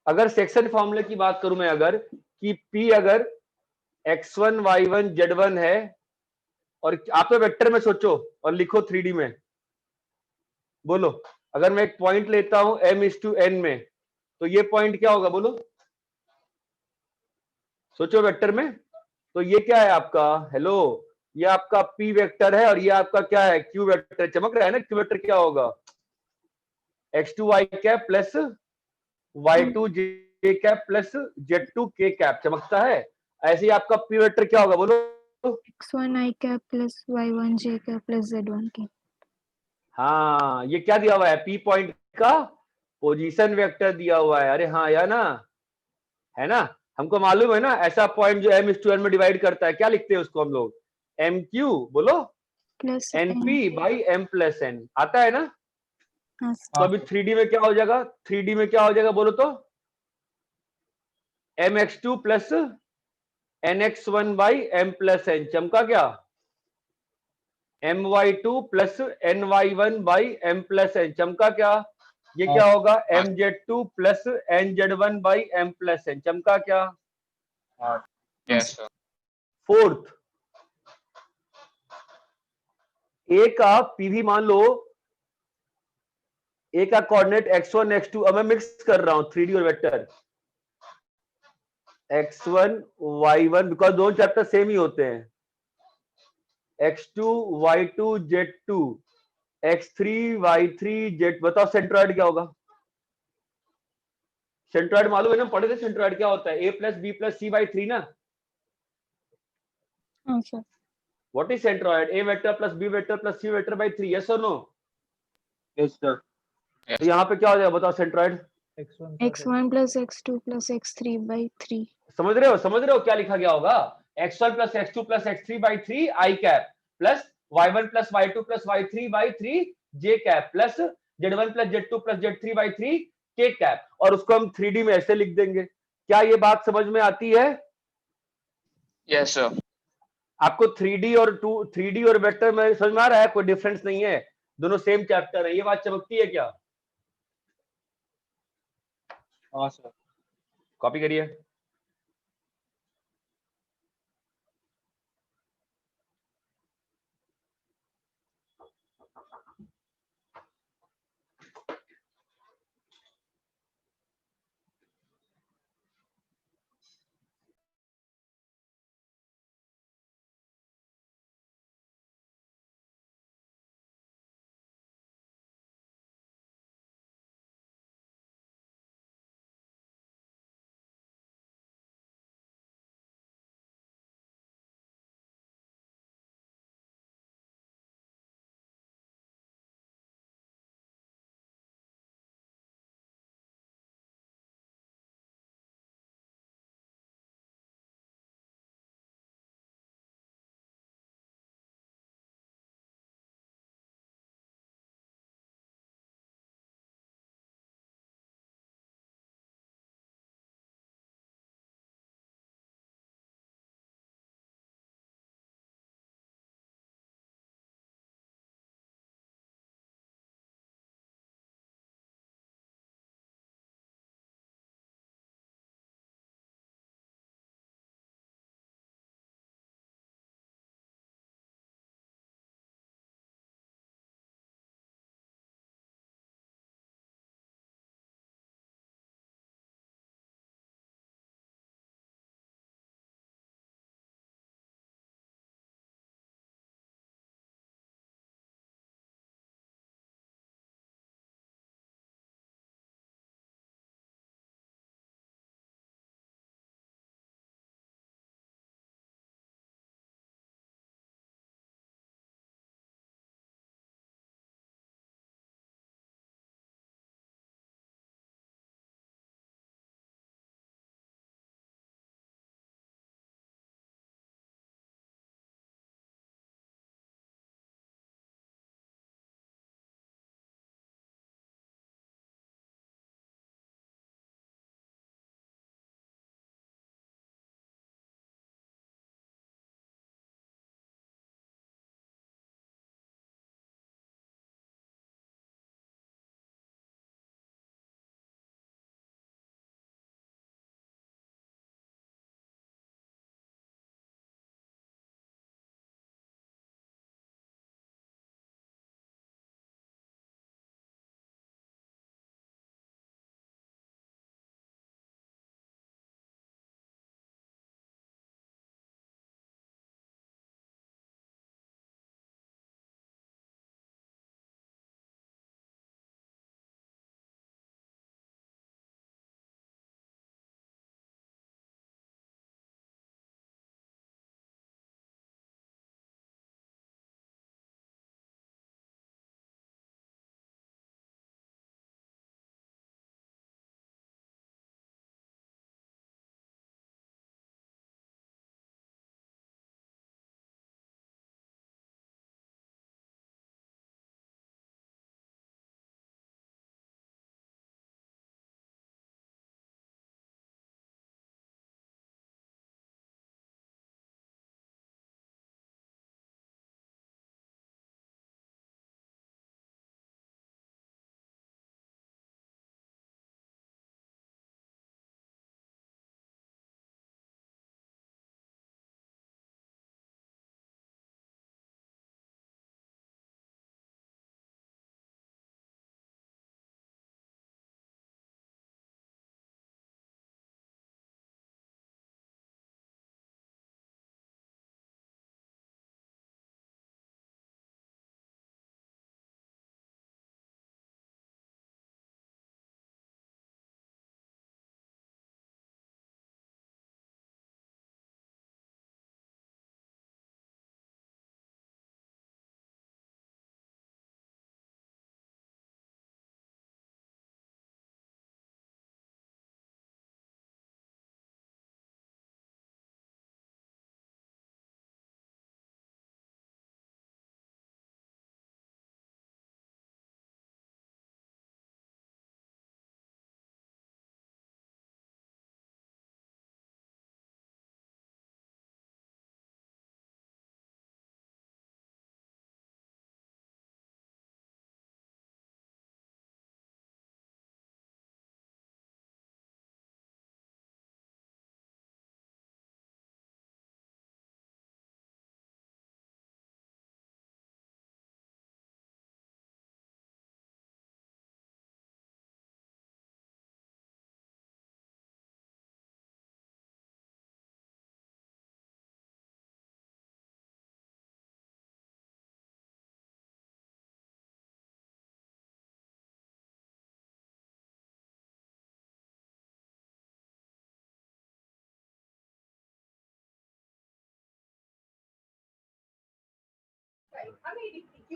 [SPEAKER 2] अगर सेक्शन फॉर्मूले की बात करूं मैं, अगर कि P अगर x1 y1 z1 है, और आप तो वेक्टर में सोचो और लिखो 3D में, बोलो अगर मैं एक पॉइंट लेता हूं m/n में, तो ये पॉइंट क्या होगा बोलो, सोचो वेक्टर में, तो ये क्या है आपका, हेलो, ये आपका P वेक्टर है और ये आपका क्या है, Q वेक्टर, चमक रहा है ना, Q वेक्टर क्या होगा, x2 y cap plus y2 j cap plus z2 k cap, चमकता है। ऐसे ही आपका P वेक्टर क्या होगा बोलो,
[SPEAKER 6] x1 I cap plus y1 j cap plus z1 k।
[SPEAKER 2] हाँ ये क्या दिया हुआ है, P पॉइंट का पोजीशन वेक्टर दिया हुआ है। अरे हाँ या ना, है ना, हमको मालूम है ना, ऐसा पॉइंट जो m/n में डिवाइड करता है, क्या लिखते हैं उसको हम लोग, mq, बोलो
[SPEAKER 6] plus
[SPEAKER 2] np by m plus n, आता है ना।
[SPEAKER 6] हाँ
[SPEAKER 2] तो अभी 3D में क्या हो जाएगा, 3D में क्या हो जाएगा बोलो तो, mx2 plus nx1 by m plus n, चमका क्या, my2 plus ny1 by m plus n, चमका क्या, ये क्या होगा mz2 plus nz1 by m plus n, चमका क्या।
[SPEAKER 4] Yes, sir.
[SPEAKER 2] फोर्थ, ए का पीवी मान लो, ए का कोऑर्डिनेट x1 x2, अब मैं मिक्स कर रहा हूं 3D और वेक्टर, x1 y1 बिकॉज दोनों चैप्टर सेम ही होते हैं, x2 y2 z2 x3 y3 z, बताओ सेंट्रॉइड क्या होगा, सेंट्रॉइड मालूम है ना, पढ़े थे सेंट्रॉइड क्या होता है, a plus B plus C by 3 ना।
[SPEAKER 6] हाँ सर।
[SPEAKER 2] What is centroid, a vector plus B vector plus C vector by 3, yes और नो।
[SPEAKER 8] yes sir
[SPEAKER 4] Yes.
[SPEAKER 2] तो यहाँ पे क्या हो जाएगा बताओ centroid,
[SPEAKER 6] x1 plus x2 plus x3 by 3।
[SPEAKER 2] समझ रहे हो, समझ रहे हो क्या लिखा गया होगा, x1 plus x2 plus x3 by 3 I cap plus y1 plus y2 plus y3 by 3 J cap plus z1 plus z2 plus z3 by 3 के कैप, और उसको हम 3D में ऐसे लिख देंगे। क्या ये बात समझ में आती है?
[SPEAKER 4] Yes, sir.
[SPEAKER 2] आपको 3D और वेक्टर में समझ में आ रहा है, कोई डिफरेंस नहीं है, दोनों सेम चैप्टर है, ये बात चमकती है क्या?
[SPEAKER 8] हाँ सर।
[SPEAKER 2] कॉपी करिए।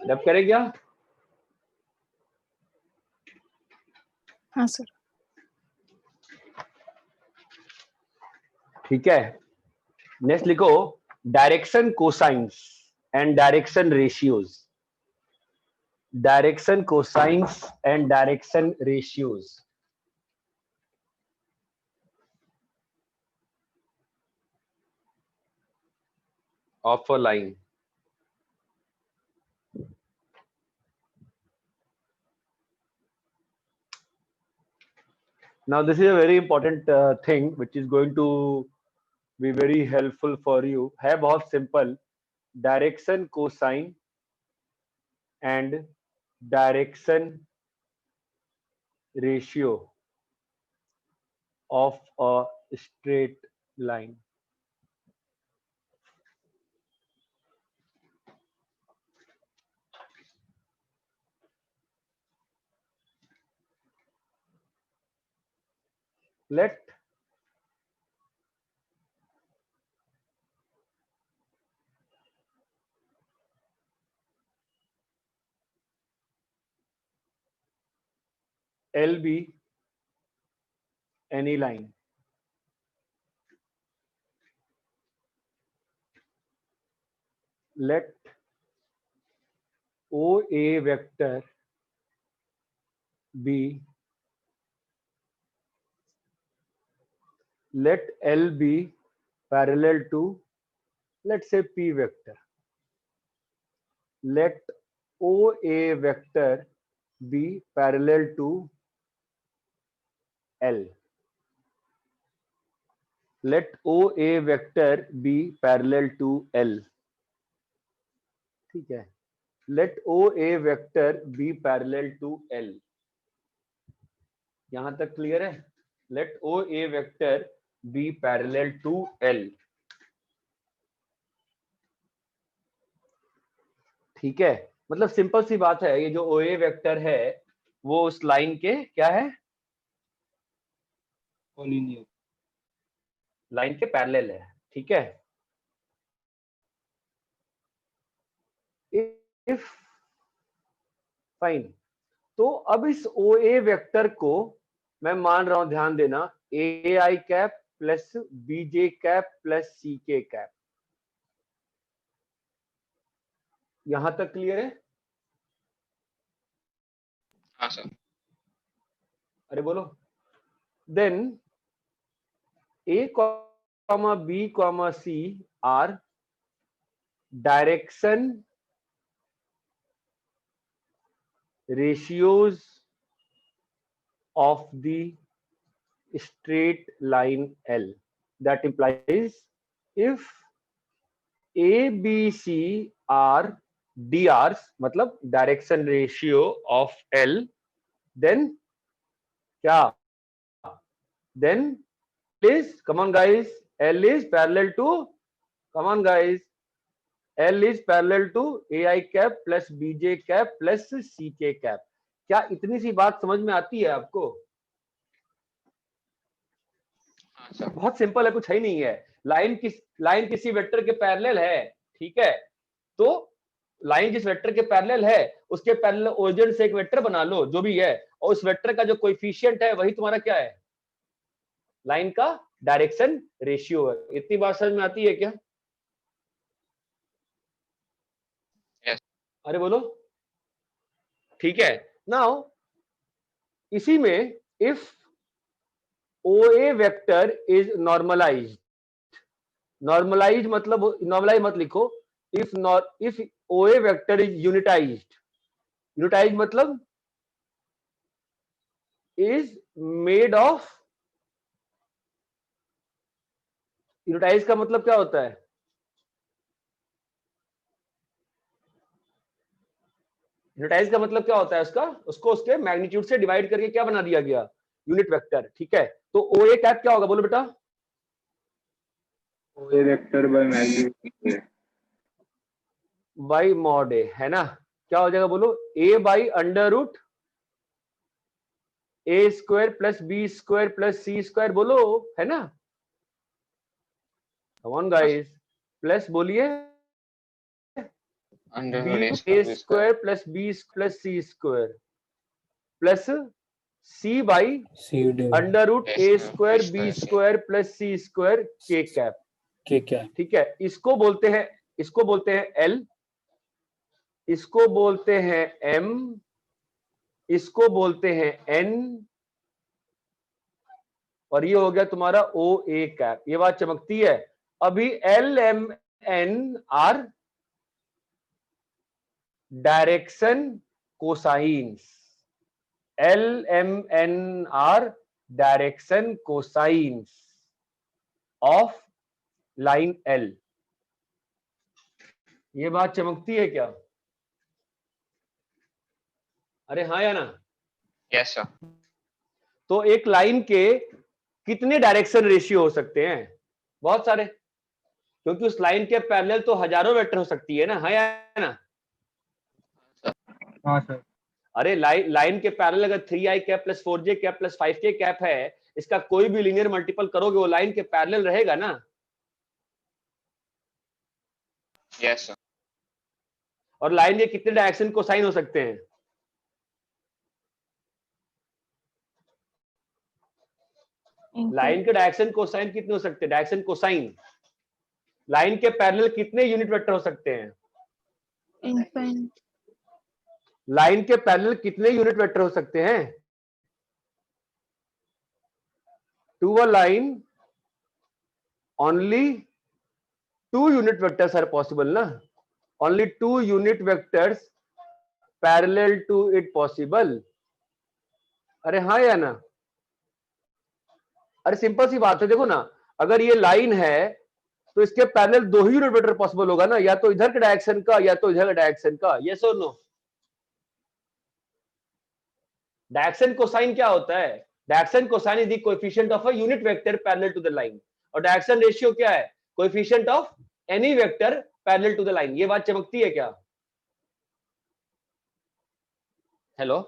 [SPEAKER 2] डब करे क्या?
[SPEAKER 6] हाँ सर।
[SPEAKER 2] ठीक है, नेक्स्ट लिखो direction cosines and direction ratios. Direction cosines and direction ratios. Of a line. Now this is a very important thing which is going to be very helpful for you. है बहुत simple. Direction cosine and direction ratio of a straight line. Let L be any line. Let OA vector be, let L be parallel to, let's say P vector. Let OA vector be parallel to L. Let OA vector be parallel to L. ठीक है, let OA vector be parallel to L. यहां तक clear है? Let OA vector be parallel to L. ठीक है, मतलब simple सी बात है, ये जो OA वेक्टर है वो उस लाइन के क्या है?
[SPEAKER 8] कोलिनियर.
[SPEAKER 2] लाइन के पैरेलल है. ठीक है, इफ फाइन. तो अब इस OA वेक्टर को मैं मान रहा हूं, ध्यान देना, AI cap plus BJ cap plus CK cap. यहां तक क्लियर है?
[SPEAKER 4] हाँ सर.
[SPEAKER 2] अरे बोलो. Then A, B, C are direction ratios of the straight line L. That implies if A, B, C are DRs, मतलब direction ratio of L, then क्या? Then is, come on guys, L is parallel to, come on guys, L is parallel to AI cap plus BJ cap plus CK cap. क्या इतनी सी बात समझ में आती है आपको?
[SPEAKER 4] हाँ सर.
[SPEAKER 2] बहुत सिंपल है, कुछ है ही नहीं है. लाइन किसी वेक्टर के पैरेलल है, ठीक है, तो लाइन जिस वेक्टर के पैरेलल है उसके पैरेलल ओरिजिन से एक वेक्टर बना लो जो भी है, और उस वेक्टर का जो कोएफिशिएंट है वही तुम्हारा क्या है? लाइन का डायरेक्शन रेशियो है. इतनी बात समझ में आती है क्या?
[SPEAKER 4] Yes.
[SPEAKER 2] अरे बोलो. ठीक है, नाउ इसी में if OA vector is normalized. Normalize मतलब, नॉर्मलाइज मत लिखो. If OA vector is unitized. Unitize मतलब इज मेड ऑफ, यूनिटाइज का मतलब क्या होता है? यूनिटाइज का मतलब क्या होता है उसका? उसको उसके मैग्नीट्यूड से डिवाइड करके क्या बना दिया गया? Unit vector. ठीक है, तो OA कैप क्या होगा बोलो बेटा?
[SPEAKER 8] OA vector by magnitude
[SPEAKER 2] by mod A, है ना? क्या हो जाएगा बोलो? A by under root A square plus B square plus C square, बोलो, है ना? कम ऑन गाइस, प्लस बोलिए.
[SPEAKER 4] Under
[SPEAKER 2] B A square plus B plus C square plus C by
[SPEAKER 3] C D
[SPEAKER 2] under root A
[SPEAKER 4] Yes,
[SPEAKER 2] square
[SPEAKER 4] yes,
[SPEAKER 2] B
[SPEAKER 4] yes.
[SPEAKER 2] Square plus C square K cap.
[SPEAKER 3] के क्या
[SPEAKER 2] ठीक है, इसको बोलते हैं L, इसको बोलते हैं एम, इसको बोलते हैं एन, और ये हो गया तुम्हारा ओ ए कैप। ये बात चमकती है। अभी L M N R direction cosines, L M N R direction cosines of line L. ये बात चमकती है क्या? अरे हाँ या ना?
[SPEAKER 4] Yes, sir.
[SPEAKER 2] तो एक लाइन के कितने डायरेक्शन रेशियो हो सकते हैं? बहुत सारे, क्योंकि उस लाइन के पैरेलल तो हजारों वेक्टर हो सकती है ना, हाँ या ना?
[SPEAKER 8] हाँ सर।
[SPEAKER 2] अरे लाइन के पैरेलल अगर 3i cap plus 4j cap plus 5k cap है, इसका कोई भी लीनियर मल्टीपल करोगे वो लाइन के पैरेलल रहेगा ना।
[SPEAKER 4] Yes, sir.
[SPEAKER 2] और लाइन के कितने डायरेक्शन कोसाइन हो सकते हैं? लाइन के डायरेक्शन कोसाइन कितने हो सकते हैं? डायरेक्शन कोसाइन लाइन के पैरेलल कितने यूनिट वेक्टर हो सकते हैं?
[SPEAKER 6] इनफाइनाइट।
[SPEAKER 2] लाइन के पैरेलल कितने यूनिट वेक्टर हो सकते हैं? To a line only 2 unit vectors are possible ना, only 2 unit vectors parallel to it possible. अरे हाँ या ना? अरे सिंपल सी बात है, देखो ना, अगर ये लाइन है तो इसके पैरेलल 2 ही यूनिट वेक्टर पॉसिबल होगा ना, या तो इधर के डायरेक्शन का या तो इधर के डायरेक्शन का। यस और नो? डायरेक्शन कोसाइन क्या होता है? Direction cosine is the coefficient of a unit vector parallel to the line, और डायरेक्शन रेशियो क्या है? Coefficient of any vector parallel to the line. ये बात चमकती है क्या? Hello,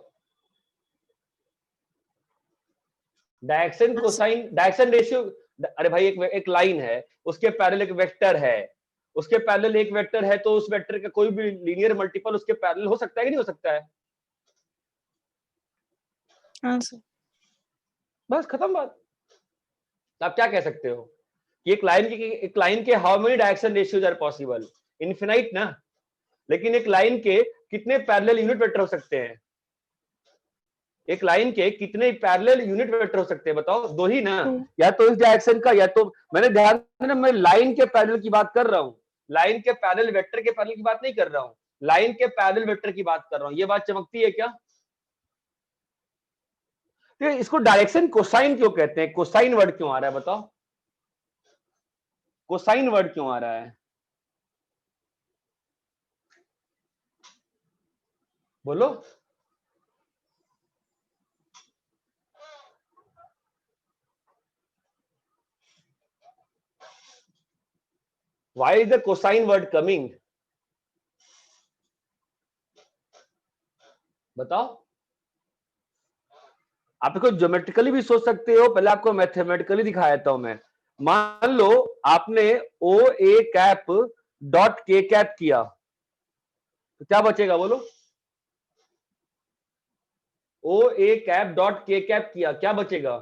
[SPEAKER 2] direction cosine, direction ratio. अरे भाई एक लाइन है, उसके पैरेलल एक वेक्टर है, उसके पैरेलल एक वेक्टर है, तो उस वेक्टर का कोई भी लीनियर मल्टीपल उसके पैरेलल हो सकता है कि नहीं हो सकता है?
[SPEAKER 6] हाँ सर।
[SPEAKER 2] बस खत्म बात। आप क्या कह सकते हो कि एक लाइन के how many direction ratios are possible? Infinite ना। लेकिन एक लाइन के कितने पैरेलल यूनिट वेक्टर हो सकते हैं? एक लाइन के कितने पैरेलल यूनिट वेक्टर हो सकते हैं बताओ? 2 ही ना, या तो इस डायरेक्शन का, या तो, मैंने ध्यान देना, मैं लाइन के पैरेलल की बात कर रहा हूं, लाइन के पैरेलल वेक्टर के पैरेलल की बात नहीं कर रहा हूं, लाइन के पैरेलल वेक्टर की बात कर रहा हूं। ये बात चमकती है क्या? तो इसको डायरेक्शन कोसाइन क्यों कहते हैं? कोसाइन वर्ड क्यों आ रहा है बताओ? कोसाइन वर्ड क्यों आ रहा है? बोलो। Why is the cosine word coming? बताओ। आप इसको ज्योमेट्रिकली भी सोच सकते हो, पहले आपको मैथमेटिकली दिखा देता हूं मैं। मान लो आपने ओ ए कैप डॉट के कैप किया, तो क्या बचेगा बोलो? ओ ए कैप डॉट के कैप किया, क्या बचेगा?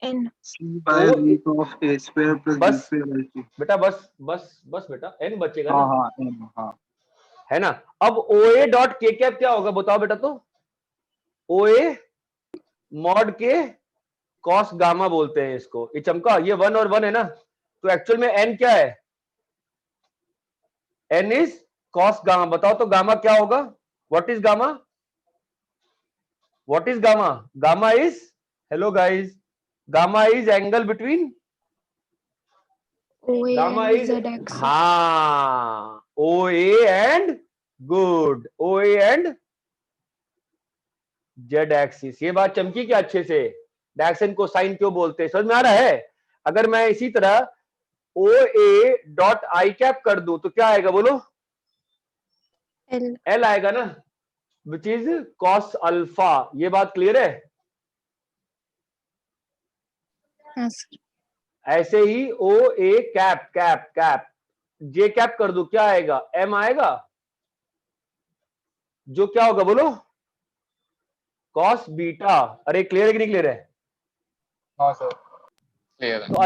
[SPEAKER 6] N.
[SPEAKER 8] C by root of a square plus b
[SPEAKER 2] बस
[SPEAKER 8] square by c।
[SPEAKER 2] बेटा, बस बेटा, एन बचेगा
[SPEAKER 8] हाँ
[SPEAKER 2] ना,
[SPEAKER 8] हाँ n हाँ।
[SPEAKER 2] है ना? अब ओ ए डॉट के कैप क्या होगा बताओ बेटा? तो ओ ए मॉड के कॉस गामा बोलते हैं इसको। ये चमका, ये 1 और 1 है ना, तो एक्चुअल में एन क्या है? N is cos gamma. बताओ तो गामा क्या होगा? What is gamma? What is gamma? Gamma is, hello guys, gamma is angle between,
[SPEAKER 6] OA
[SPEAKER 2] gamma
[SPEAKER 6] and
[SPEAKER 2] is,
[SPEAKER 6] Z axis.
[SPEAKER 2] हाँ, O A and, good, O A and Z axis. ये बात चमकी क्या अच्छे से? डायरेक्शन को साइन क्यों बोलते हैं, समझ में आ रहा है? अगर मैं इसी तरह ओ ए डॉट आई कैप कर दूं तो क्या आएगा बोलो?
[SPEAKER 6] L.
[SPEAKER 2] एल आएगा ना, विच इज कॉस अल्फा। ये बात क्लियर है?
[SPEAKER 6] हाँ सर।
[SPEAKER 2] ऐसे ही ओ A cap cap cap J cap कर दो, क्या आएगा? एम आएगा, जो क्या होगा बोलो? Cos beta. अरे क्लियर है कि नहीं क्लियर है?
[SPEAKER 4] हाँ सर क्लियर है।
[SPEAKER 2] तो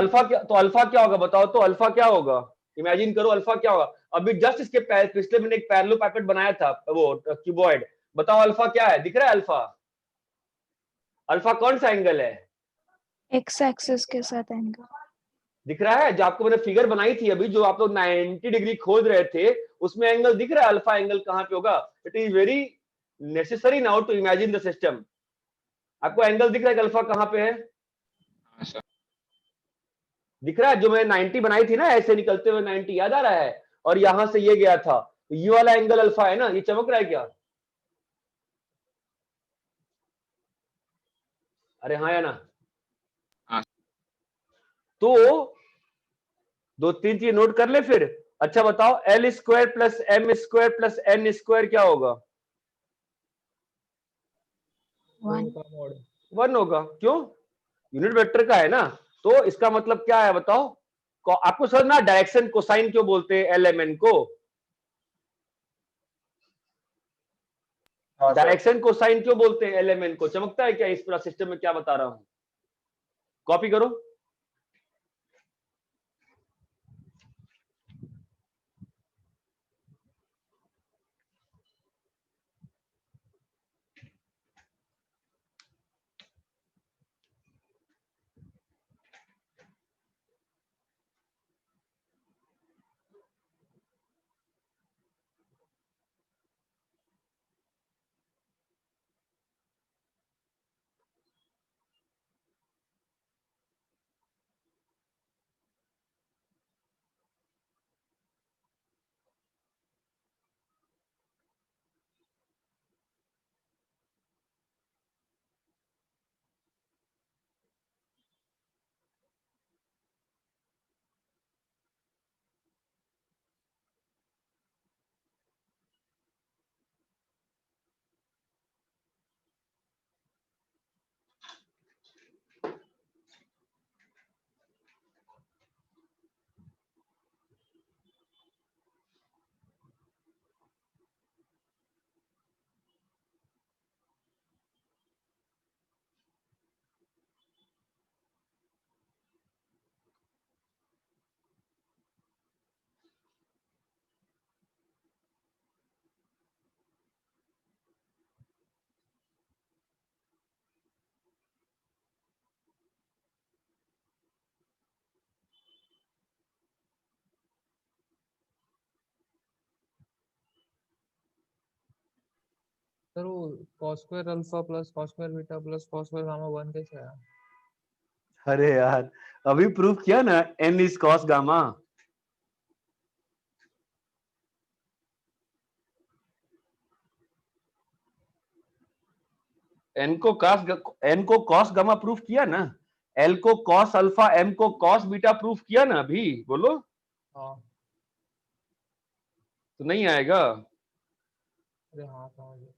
[SPEAKER 2] अल्फा क्या होगा बताओ? तो अल्फा क्या होगा? इमेजिन करो अल्फा क्या होगा। अभी जस्ट इसके पिछले मैंने एक पैरेललोपाइपेट बनाया था, वो क्यूबॉइड। बताओ अल्फा क्या है? दिख रहा है अल्फा? अल्फा कौन सा एंगल है?
[SPEAKER 6] एक्स एक्सिस के साथ एंगल।
[SPEAKER 2] दिख रहा है? जो आपको मैंने फिगर बनाई थी अभी, जो आप लोग 90 डिग्री खोद रहे थे, उसमें एंगल दिख रहा है? अल्फा एंगल कहां पे होगा? It is very necessary now to imagine the system. आपको एंगल दिख रहा है कि अल्फा कहां पे है?
[SPEAKER 4] हाँ सर।
[SPEAKER 2] दिख रहा है? जो मैंने 90 बनाई थी ना, ऐसे निकलते हुए 90, याद आ रहा है? और यहां से ये गया था, तो ये वाला एंगल अल्फा है ना? ये चमक रहा है क्या? अरे हाँ या ना?
[SPEAKER 4] हाँ।
[SPEAKER 2] तो दो तीन चीज नोट कर ले फिर। अच्छा बताओ, L square plus M square plus N square क्या होगा?
[SPEAKER 5] दोनों का मॉड।
[SPEAKER 2] 1 होगा। क्यों? यूनिट वेक्टर का है ना। तो इसका मतलब क्या है बताओ? आपको समझ ना, डायरेक्शन कोसाइन क्यों बोलते हैं एल एम एन को?
[SPEAKER 4] हाँ सर।
[SPEAKER 2] डायरेक्शन कोसाइन क्यों बोलते हैं एल एम एन को? चमकता है क्या इस पूरा सिस्टम में क्या बता रहा हूं? कॉपी करो।
[SPEAKER 5] सर वो cos square alpha plus cos square beta plus cos square gamma 1 कैसे आया?
[SPEAKER 2] अरे यार, अभी प्रूफ किया ना, N is cos gamma. N को कॉस गामा प्रूफ किया ना। एल को कॉस अल्फा, एम को कॉस बीटा प्रूफ किया ना अभी। बोलो।
[SPEAKER 5] हाँ।
[SPEAKER 2] तो नहीं आएगा?
[SPEAKER 5] अरे हाँ समझ गया।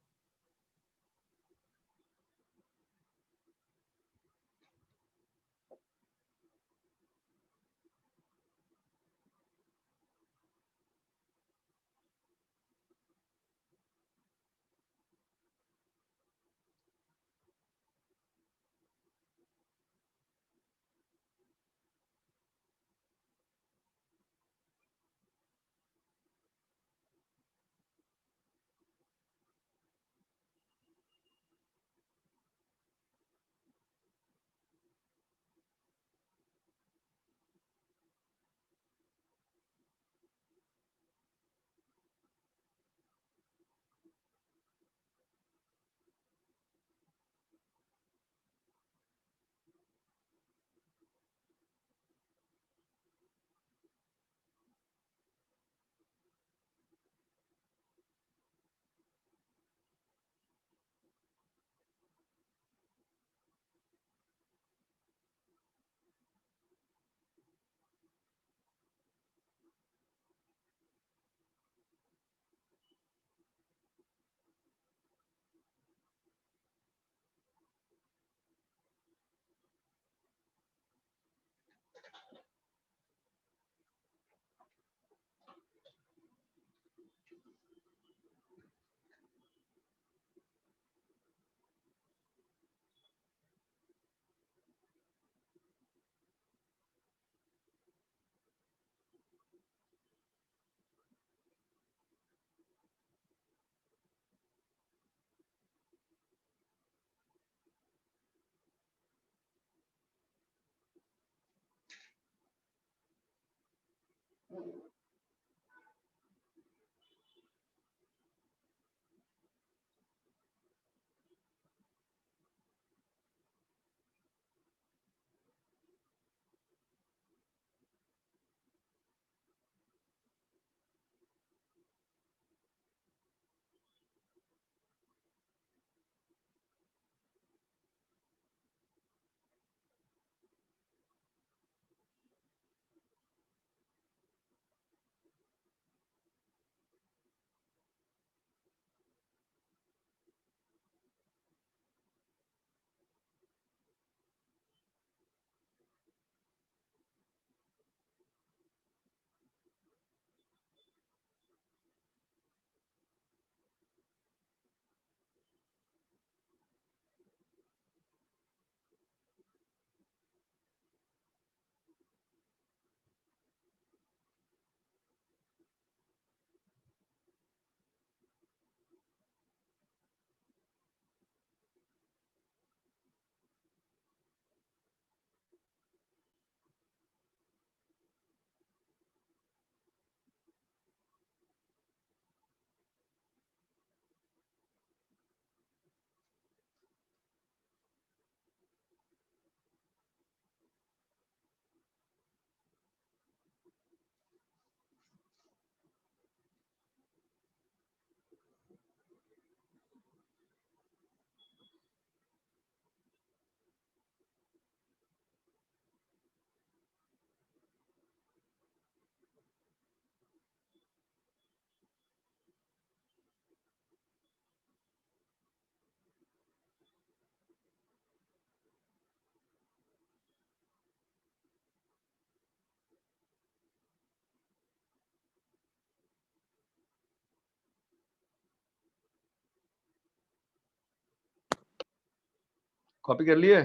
[SPEAKER 2] कॉपी कर लिए?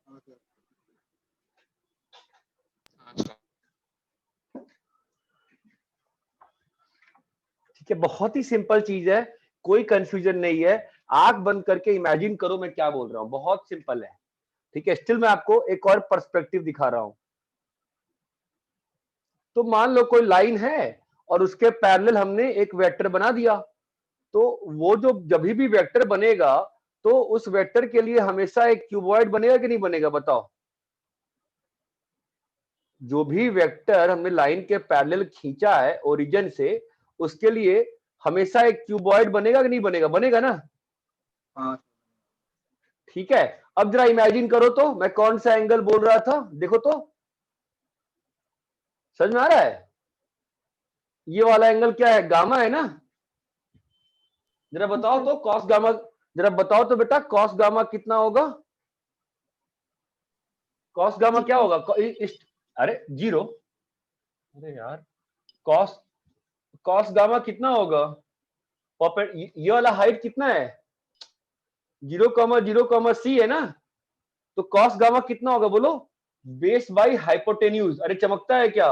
[SPEAKER 4] हाँ सर।
[SPEAKER 2] ठीक है, बहुत ही सिंपल चीज है, कोई कंफ्यूजन नहीं है। आंख बंद करके इमेजिन करो मैं क्या बोल रहा हूं, बहुत सिंपल है। ठीक है, स्टिल मैं आपको एक और पर्सपेक्टिव दिखा रहा हूं। तो मान लो कोई लाइन है और उसके पैरेलल हमने एक वेक्टर बना दिया, तो वो जो जब भी वेक्टर बनेगा तो उस वेक्टर के लिए हमेशा एक क्यूबॉइड बनेगा कि नहीं बनेगा, बताओ? जो भी वेक्टर हमने लाइन के पैरेलल खींचा है ओरिजिन से, उसके लिए हमेशा एक क्यूबॉइड बनेगा कि नहीं बनेगा? बनेगा ना?
[SPEAKER 8] हाँ
[SPEAKER 2] ठीक है, अब जरा इमेजिन करो तो मैं कौन सा एंगल बोल रहा था, देखो तो समझ में आ रहा है? ये वाला एंगल क्या है? गामा है ना? जरा बताओ तो कॉस गामा, जरा बताओ तो बेटा कॉस गामा कितना होगा? कॉस गामा क्या होगा? अरे जीरो, अरे यार कॉस कॉस गामा कितना होगा? ये वाला हाइट कितना है? 0,0,c है ना? तो कॉस गामा कितना होगा बोलो? Base by hypotenuse. अरे चमकता है क्या?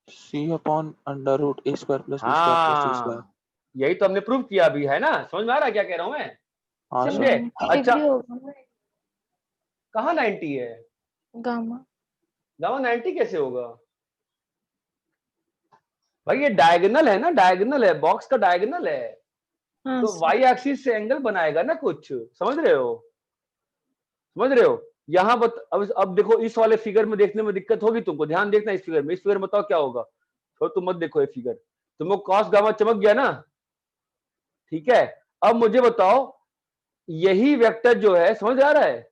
[SPEAKER 7] C upon under root a square plus b square plus c square।
[SPEAKER 2] हाँ, यही तो हमने प्रूव किया अभी, है ना? समझ में आ रहा है क्या कह रहा हूं मैं?
[SPEAKER 7] हाँ सर।
[SPEAKER 2] समझे?
[SPEAKER 6] 90
[SPEAKER 2] अच्छा,
[SPEAKER 6] डिग्री होगा ना
[SPEAKER 2] कहाँ 90 है?
[SPEAKER 6] गामा।
[SPEAKER 2] गामा 90 कैसे होगा भाई? ये डायगोनल है ना, डायगोनल है, बॉक्स का डायगोनल है,
[SPEAKER 6] हाँ
[SPEAKER 2] तो
[SPEAKER 6] सर।
[SPEAKER 2] वाई एक्सिस से एंगल बनाएगा ना कुछ, समझ रहे हो? समझ रहे हो? यहां अब देखो, इस वाले फिगर में देखने में दिक्कत होगी तुमको, ध्यान देखना इस फिगर में। इस फिगर में बताओ क्या होगा, तो तुम मत देखो ये फिगर, तुमको कॉस गामा चमक गया ना? ठीक है, अब मुझे बताओ, यही वेक्टर जो है, समझ आ रहा है?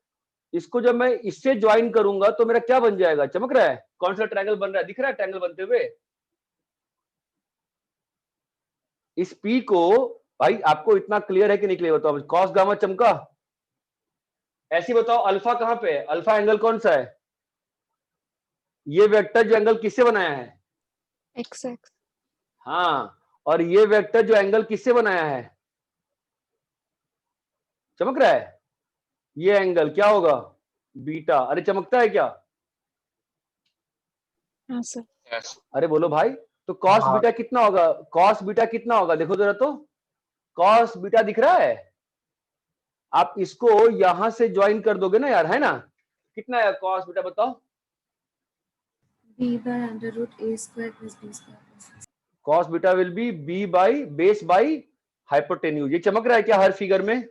[SPEAKER 2] इसको जब मैं इससे ज्वाइन करूंगा तो मेरा क्या बन जाएगा? चमक रहा है? कौन सा ट्रायंगल बन रहा है? दिख रहा है ट्रायंगल बनते हुए? इस पी को, भाई आपको इतना क्लियर है कि नहीं क्लियर? बताओ, कॉस गामा चमका? ऐसे बताओ अल्फा कहां पे है? अल्फा एंगल कौन सा है? ये वेक्टर जो एंगल किससे बनाया है?
[SPEAKER 6] X x.
[SPEAKER 2] हाँ, और ये वेक्टर जो एंगल किससे बनाया है? चमक रहा है? ये एंगल क्या होगा? बीटा। अरे चमकता है क्या?
[SPEAKER 6] हाँ सर।
[SPEAKER 4] यस।
[SPEAKER 2] अरे बोलो भाई, तो कॉस
[SPEAKER 8] हाँ।
[SPEAKER 2] बीटा कितना होगा? कॉस बीटा कितना होगा देखो जरा तो, कॉस बीटा दिख रहा है? आप इसको यहां से ज्वाइन कर दोगे ना यार, है ना? कितना है कॉस बीटा बताओ?
[SPEAKER 9] b by under root a square plus b square plus c square।
[SPEAKER 2] Cos beta will be B by base by hypotenuse. ये चमक रहा है क्या हर फिगर में?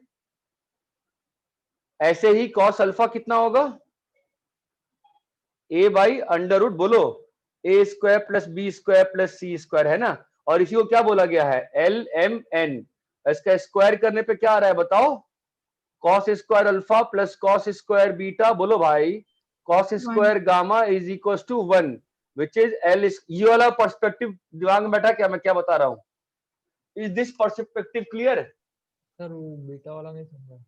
[SPEAKER 2] ऐसे ही कॉस अल्फा कितना होगा? ए बाई अंडर रूट, बोलो, A square plus B square plus C square, है ना? और इसी को क्या बोला गया है? L M N. इसका स्क्वायर करने पे क्या आ रहा है बताओ? Cos square alpha plus cos square beta, बोलो भाई, cos square gamma is equal to 1 which is L. ये वाला पर्सपेक्टिव दिमाग में बैठा क्या मैं क्या बता रहा हूं? Is this perspective clear?
[SPEAKER 5] Sir वो बीटा वाला नहीं समझा।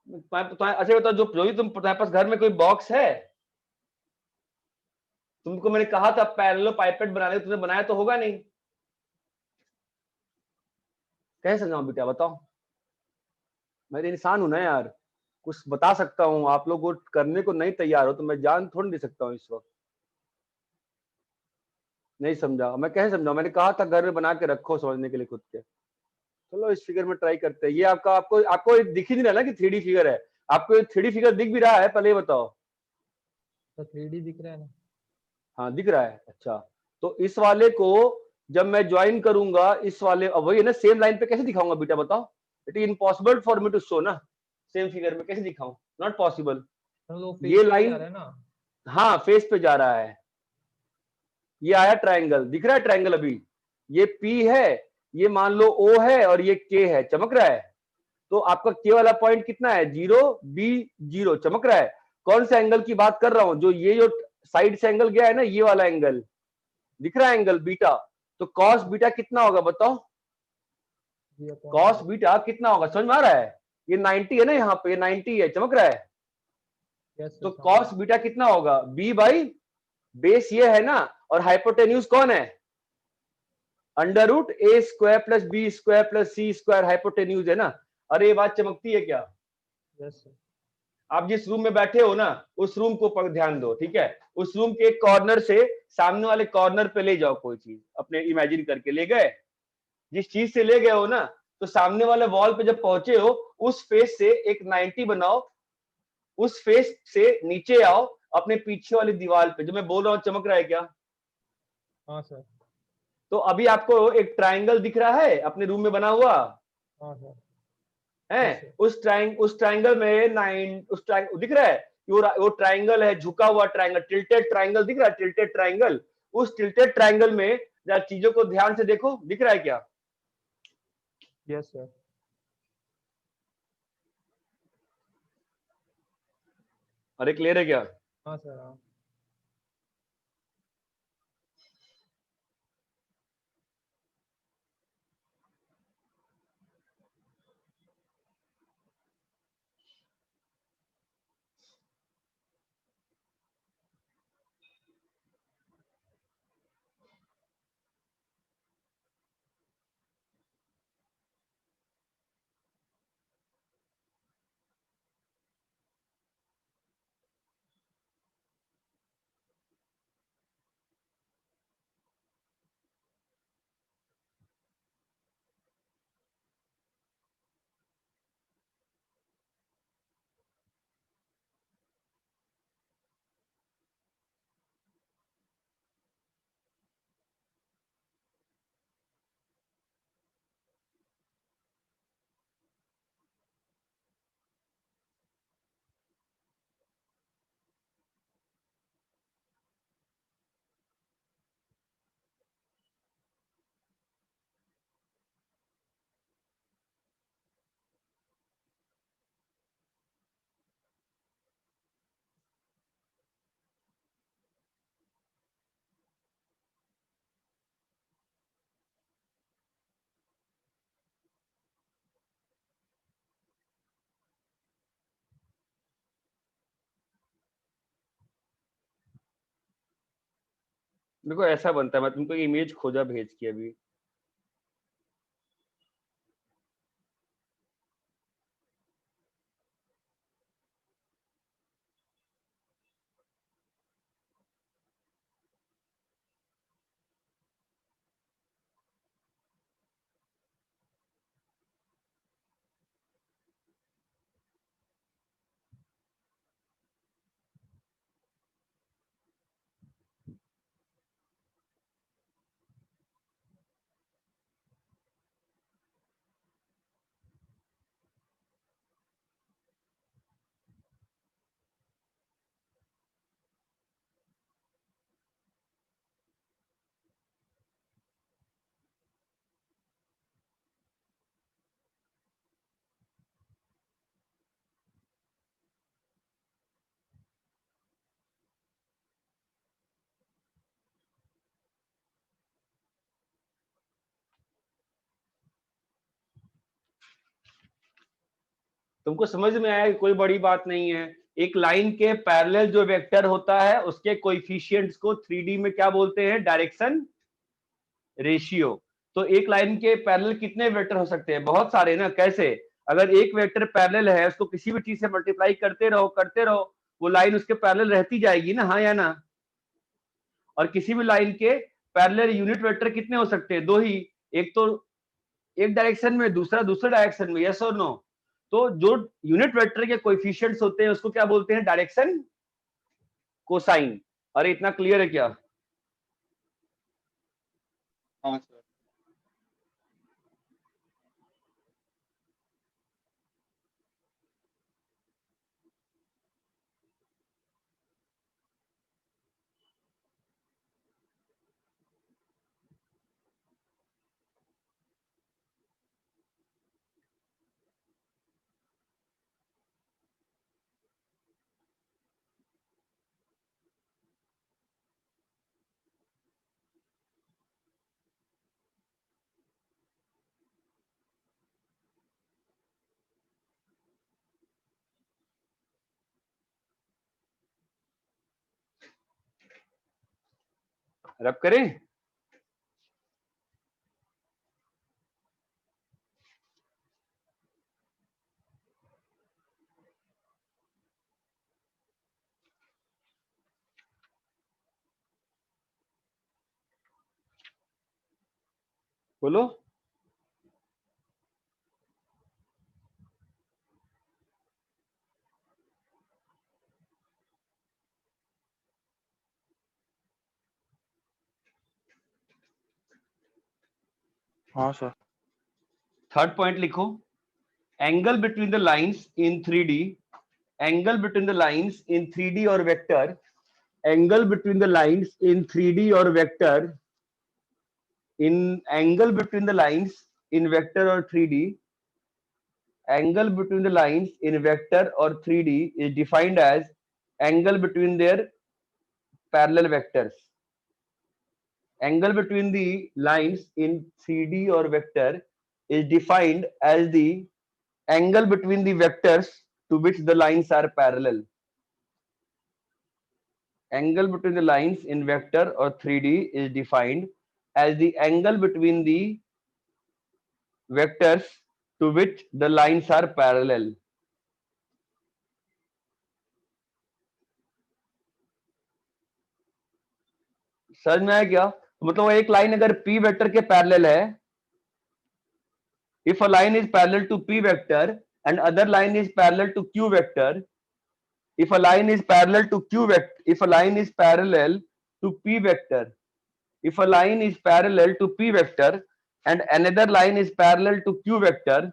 [SPEAKER 2] अच्छा बताओ, जो भी तुम्हारे पास घर में कोई बॉक्स है, तुमको मैंने कहा था पैरेलल पाइपेट बनाने, तुमने बनाया तो होगा नहीं? कैसे समझाऊं बेटा बताओ? मैं तो इंसान हूं ना यार, कुछ बता सकता हूं, आप लोग वो करने को नहीं तैयार हो तो मैं जान थोड़ी दे सकता हूं इस वक्त। नहीं समझा? मैं कैसे समझाऊं? मैंने कहा था घर में बना के रखो समझने के लिए खुद के। चलो इस फिगर में ट्राई करते हैं। ये आपका आपको आपको दिख ही नहीं रहा ना कि 3D फिगर है? आपको 3D फिगर दिख भी रहा है? पहले ये बताओ।
[SPEAKER 5] तो 3D दिख रहा है ना?
[SPEAKER 2] हाँ दिख रहा है। अच्छा, तो इस वाले को जब मैं ज्वाइन करूंगा इस वाले, अब वही है ना, सेम लाइन पे कैसे दिखाऊंगा बेटा बताओ? It is impossible for me to show ना, सेम फिगर में कैसे दिखाऊं? Not possible. ये लाइन,
[SPEAKER 5] है ना?
[SPEAKER 2] हाँ फेस पे जा रहा है। ये आया ट्रायंगल, दिख रहा है ट्रायंगल अभी? ये P है, ये मान लो O है, और ये K है, चमक रहा है? तो आपका K वाला पॉइंट कितना है? 0 B 0, चमक रहा है? कौन सा एंगल की बात कर रहा हूं? जो ये जो साइड से एंगल गया है ना, ये वाला एंगल दिख रहा है, एंगल बीटा। तो कॉस बीटा कितना होगा बताओ? कॉस बीटा कितना होगा समझ में आ रहा है? ये 90 है ना, यहाँ पे 90 है, चमक रहा है? तो कॉस बीटा कितना होगा? बी बाई बेस ये है ना, और हाइपोटेन्यूज कौन है? Under root A square plus B square plus C square hypotenuse है ना। अरे ये बात चमकती है क्या?
[SPEAKER 5] Yes sir.
[SPEAKER 2] आप जिस रूम में बैठे हो ना, उस रूम को पर ध्यान दो, ठीक है? उस रूम के एक कॉर्नर से सामने वाले कॉर्नर पे ले जाओ कोई चीज, अपने इमेजिन करके ले गए। जिस चीज से ले गए हो ना, तो सामने वाले वॉल पे जब पहुंचे हो, उस फेस से एक 90 बनाओ, उस फेस से नीचे आओ अपने पीछे वाली दीवार पे। जो मैं बोल रहा हूँ चमक रहा है क्या?
[SPEAKER 5] हाँ सर।
[SPEAKER 2] तो अभी आपको एक ट्राइंगल दिख रहा है अपने रूम में बना हुआ
[SPEAKER 5] हाँ सर।
[SPEAKER 2] है?
[SPEAKER 5] Yes, sir.
[SPEAKER 2] उस ट्राइंगल में उस ट्राइंगल दिख रहा है, वो ट्राइंगल है, झुका हुआ ट्राइंगल, टिल्टेड ट्राइंगल दिख रहा है, टिल्टेड ट्राइंगल। उस टिल्टेड ट्राइंगल में जरा चीजों को ध्यान से देखो, दिख रहा है क्या?
[SPEAKER 5] Yes sir.
[SPEAKER 2] अरे क्लियर है क्या?
[SPEAKER 5] हाँ सर। हाँ।
[SPEAKER 2] देखो ऐसा बनता है, मैं तुमको इमेज खोजा भेज के अभी। तुमको समझ में आया कि कोई बड़ी बात नहीं है। एक लाइन के पैरेलल जो वेक्टर होता है उसके कोएफिशिएंट्स को 3D में क्या बोलते हैं? Direction ratio. तो एक लाइन के पैरेलल कितने वेक्टर हो सकते हैं? बहुत सारे ना। कैसे? अगर एक वेक्टर पैरेलल है, उसको किसी भी चीज से मल्टीप्लाई करते रहो, वो लाइन उसके पैरेलल रहती जाएगी ना, हाँ या ना? और किसी भी लाइन के पैरेलल यूनिट वेक्टर कितने हो सकते हैं? दो ही, एक तो एक डायरेक्शन में, दूसरा दूसरे डायरेक्शन में। यस और नो? तो जो यूनिट वेक्टर के कोएफिशिएंट्स होते हैं उसको क्या बोलते हैं? Direction cosine. अरे इतना क्लियर है क्या?
[SPEAKER 4] हाँ सर।
[SPEAKER 2] रब करें? बोलो।
[SPEAKER 7] हाँ सर।
[SPEAKER 2] थर्ड पॉइंट लिखो, angle between the lines in 3D, angle between the lines in 3D और vector, angle between the lines in 3D और vector, in angle between the lines in vector और 3D, angle between the lines in vector or 3D is defined as angle between their parallel vectors. Angle between the lines in 3D or vector is defined as the angle between the vectors to which the lines are parallel. Angle between the lines in vector or 3D is defined as the angle between the vectors to which the lines are parallel. समझ में आया क्या? मतलब एक line अगर P vector के parallel है, if a line is parallel to P vector and other line is parallel to Q vector, if a line is parallel to Q vector, if a line is parallel to P vector, if a line is parallel to P vector and another line is parallel to Q vector,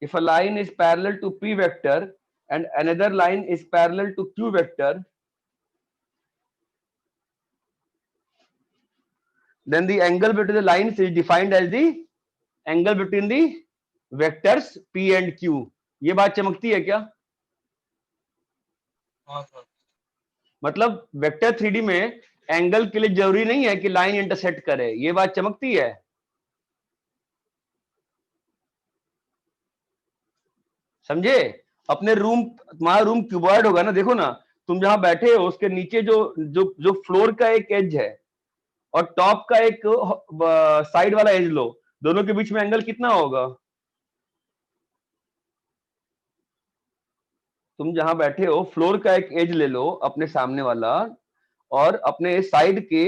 [SPEAKER 2] if a line is parallel to P vector and another line is parallel to Q vector, then the angle between the lines is defined as the angle between the vectors P and Q. ये बात चमकती है क्या?
[SPEAKER 3] हाँ sir.
[SPEAKER 2] मतलब vector 3D में angle के लिए जरूरी नहीं है कि लाइन इंटरसेक्ट करे, ये बात चमकती है। समझे? अपने रूम, तुम्हारा रूम क्यूबॉइड होगा ना, देखो ना तुम जहां बैठे हो उसके नीचे जो जो जो फ्लोर का एक एज है और टॉप का एक साइड वाला एज लो, दोनों के बीच में एंगल कितना होगा? तुम जहां बैठे हो फ्लोर का एक एज ले लो अपने सामने वाला, और अपने साइड के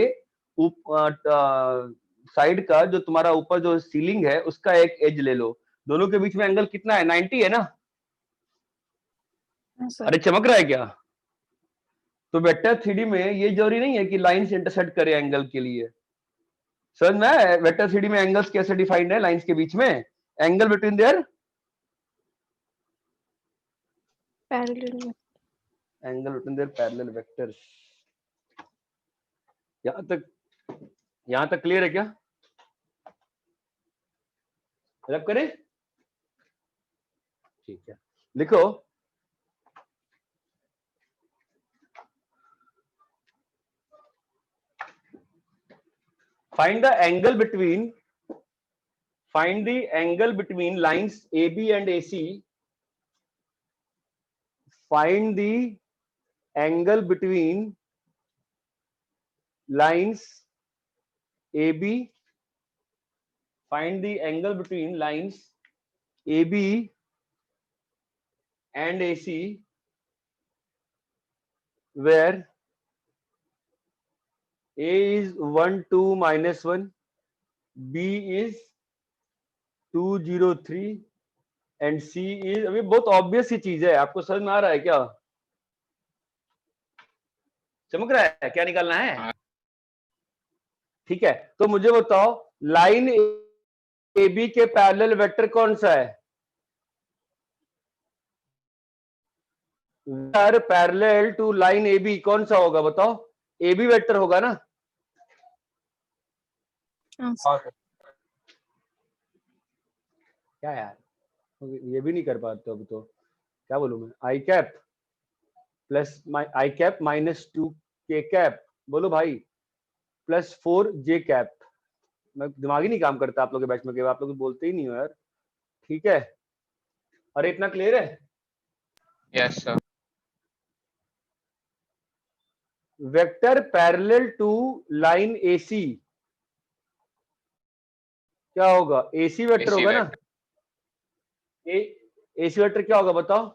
[SPEAKER 2] साइड का जो तुम्हारा ऊपर जो सीलिंग है उसका एक एज ले लो, दोनों के बीच में एंगल कितना है? 90 है ना?
[SPEAKER 6] हाँ सर।
[SPEAKER 2] अरे चमक रहा है क्या? तो वेक्टर 3D में ये जरूरी नहीं है कि लाइन से इंटरसेक्ट करे एंगल के लिए। समझ में आया? वेक्टर 3D में एंगल्स कैसे डिफाइंड है लाइंस के बीच में? Angle between their
[SPEAKER 6] parallel.
[SPEAKER 2] Angle between their parallel vectors. यहां तक क्लियर है क्या? रब करें? ठीक है, लिखो find the angle between lines AB and AC. Find the angle between lines AB. Find the angle between lines AB and AC where A is 1 2 minus 1, B is 2 0 3 and C is, अभी बहुत obvious ही चीज है, आपको समझ में आ रहा है क्या? चमक रहा है क्या? निकालना है? ठीक है, तो मुझे बताओ लाइन AB के पैरेलल वेक्टर कौन सा है? Vector parallel to line AB कौन सा होगा बताओ? AB वेक्टर होगा ना?
[SPEAKER 6] हाँ सर।
[SPEAKER 3] हाँ सर।
[SPEAKER 2] क्या यार, ये भी नहीं कर पाते अब तो। क्या बोलूं मैं? आई कैप प्लस आई कैप माइनस 2 के कैप, बोलो भाई, प्लस 4 जे कैप। मैं दिमाग ही नहीं काम करता आप लोग के बैच में, आप लोग बोलते ही नहीं हो यार। ठीक है, अरे इतना क्लियर है?
[SPEAKER 4] Yes, sir.
[SPEAKER 2] Vector parallel to line AC क्या होगा? AC वेक्टर
[SPEAKER 4] AC
[SPEAKER 2] होगा ना? AC वेक्टर क्या होगा बताओ?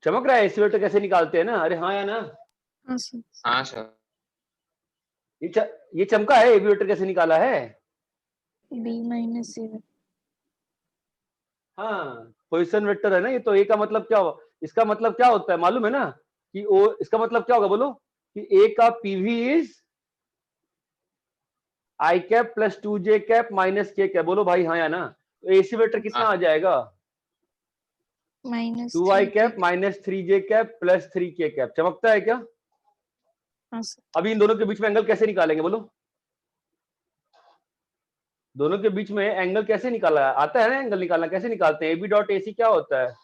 [SPEAKER 2] चमक रहा है? AC वेक्टर कैसे निकालते हैं ना? अरे हाँ या ना?
[SPEAKER 6] हाँ सर।
[SPEAKER 4] हाँ, sir.
[SPEAKER 2] ये चमका है, एबी वेक्टर कैसे निकाला है?
[SPEAKER 6] B minus C.
[SPEAKER 2] हाँ, पोजीशन वेक्टर है ना ये, तो ए का मतलब क्या हो, इसका मतलब क्या होता है मालूम है ना, कि ओ, इसका मतलब क्या होगा बोलो, कि ए का PV is I cap plus 2j cap minus के कैप। बोलो भाई हाँ या ना? तो एसी वेक्टर कितना
[SPEAKER 4] हाँ।
[SPEAKER 2] आ जाएगा?
[SPEAKER 6] Minus
[SPEAKER 2] 2i
[SPEAKER 6] 3
[SPEAKER 2] cap
[SPEAKER 6] K.
[SPEAKER 2] Minus 3j cap plus 3k cap. चमकता है क्या?
[SPEAKER 6] हाँ सर.
[SPEAKER 2] अभी इन दोनों के बीच में एंगल कैसे निकालेंगे बोलो? दोनों के बीच में एंगल कैसे निकाला आता है ना, एंगल निकालना कैसे निकालते हैं? एबी डॉट एसी क्या होता है?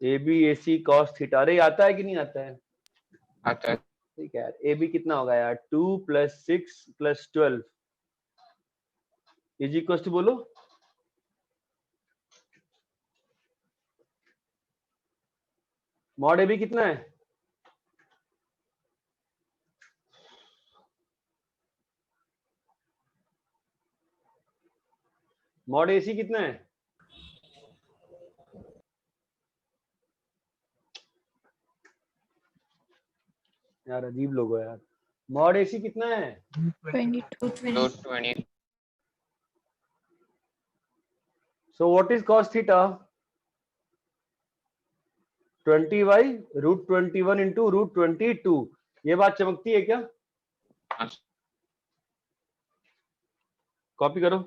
[SPEAKER 2] AB AC cos theta. अरे आता है कि नहीं आता है?
[SPEAKER 4] आता है।
[SPEAKER 2] ठीक है यार, एबी कितना होगा यार? 2 + 6 + 12 इज इक्वल टू बोलो, मॉड एबी कितना है? मॉड एसी कितना है? यार अजीब लोग हो यार। मॉड एसी कितना है?
[SPEAKER 6] 22.
[SPEAKER 4] 220।
[SPEAKER 2] So what is cos theta? 20/√21 into √22। ये बात चमकती है क्या?
[SPEAKER 4] हाँ।
[SPEAKER 2] कॉपी करो।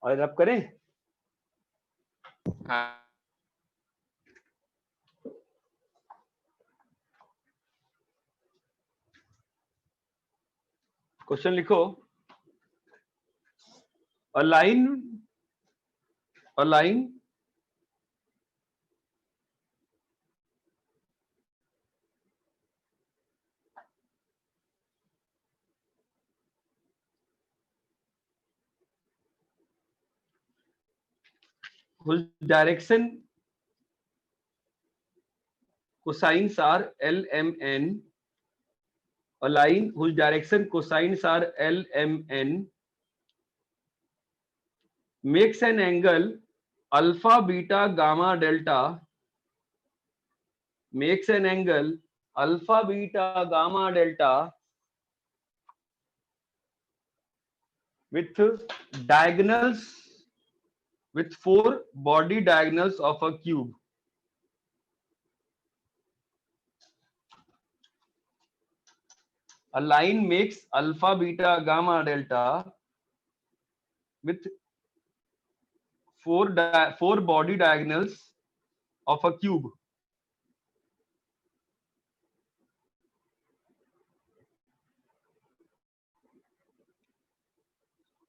[SPEAKER 2] और रब करें।
[SPEAKER 4] हाँ।
[SPEAKER 2] क्वेश्चन लिखो। Align whose direction cosines are LMN, a line whose direction cosines are LMN makes an angle alpha beta gamma delta, makes an angle alpha beta gamma delta with diagonals with 4 body diagonals of a cube. A line makes alpha, beta, gamma, delta with 4 body diagonals of a cube.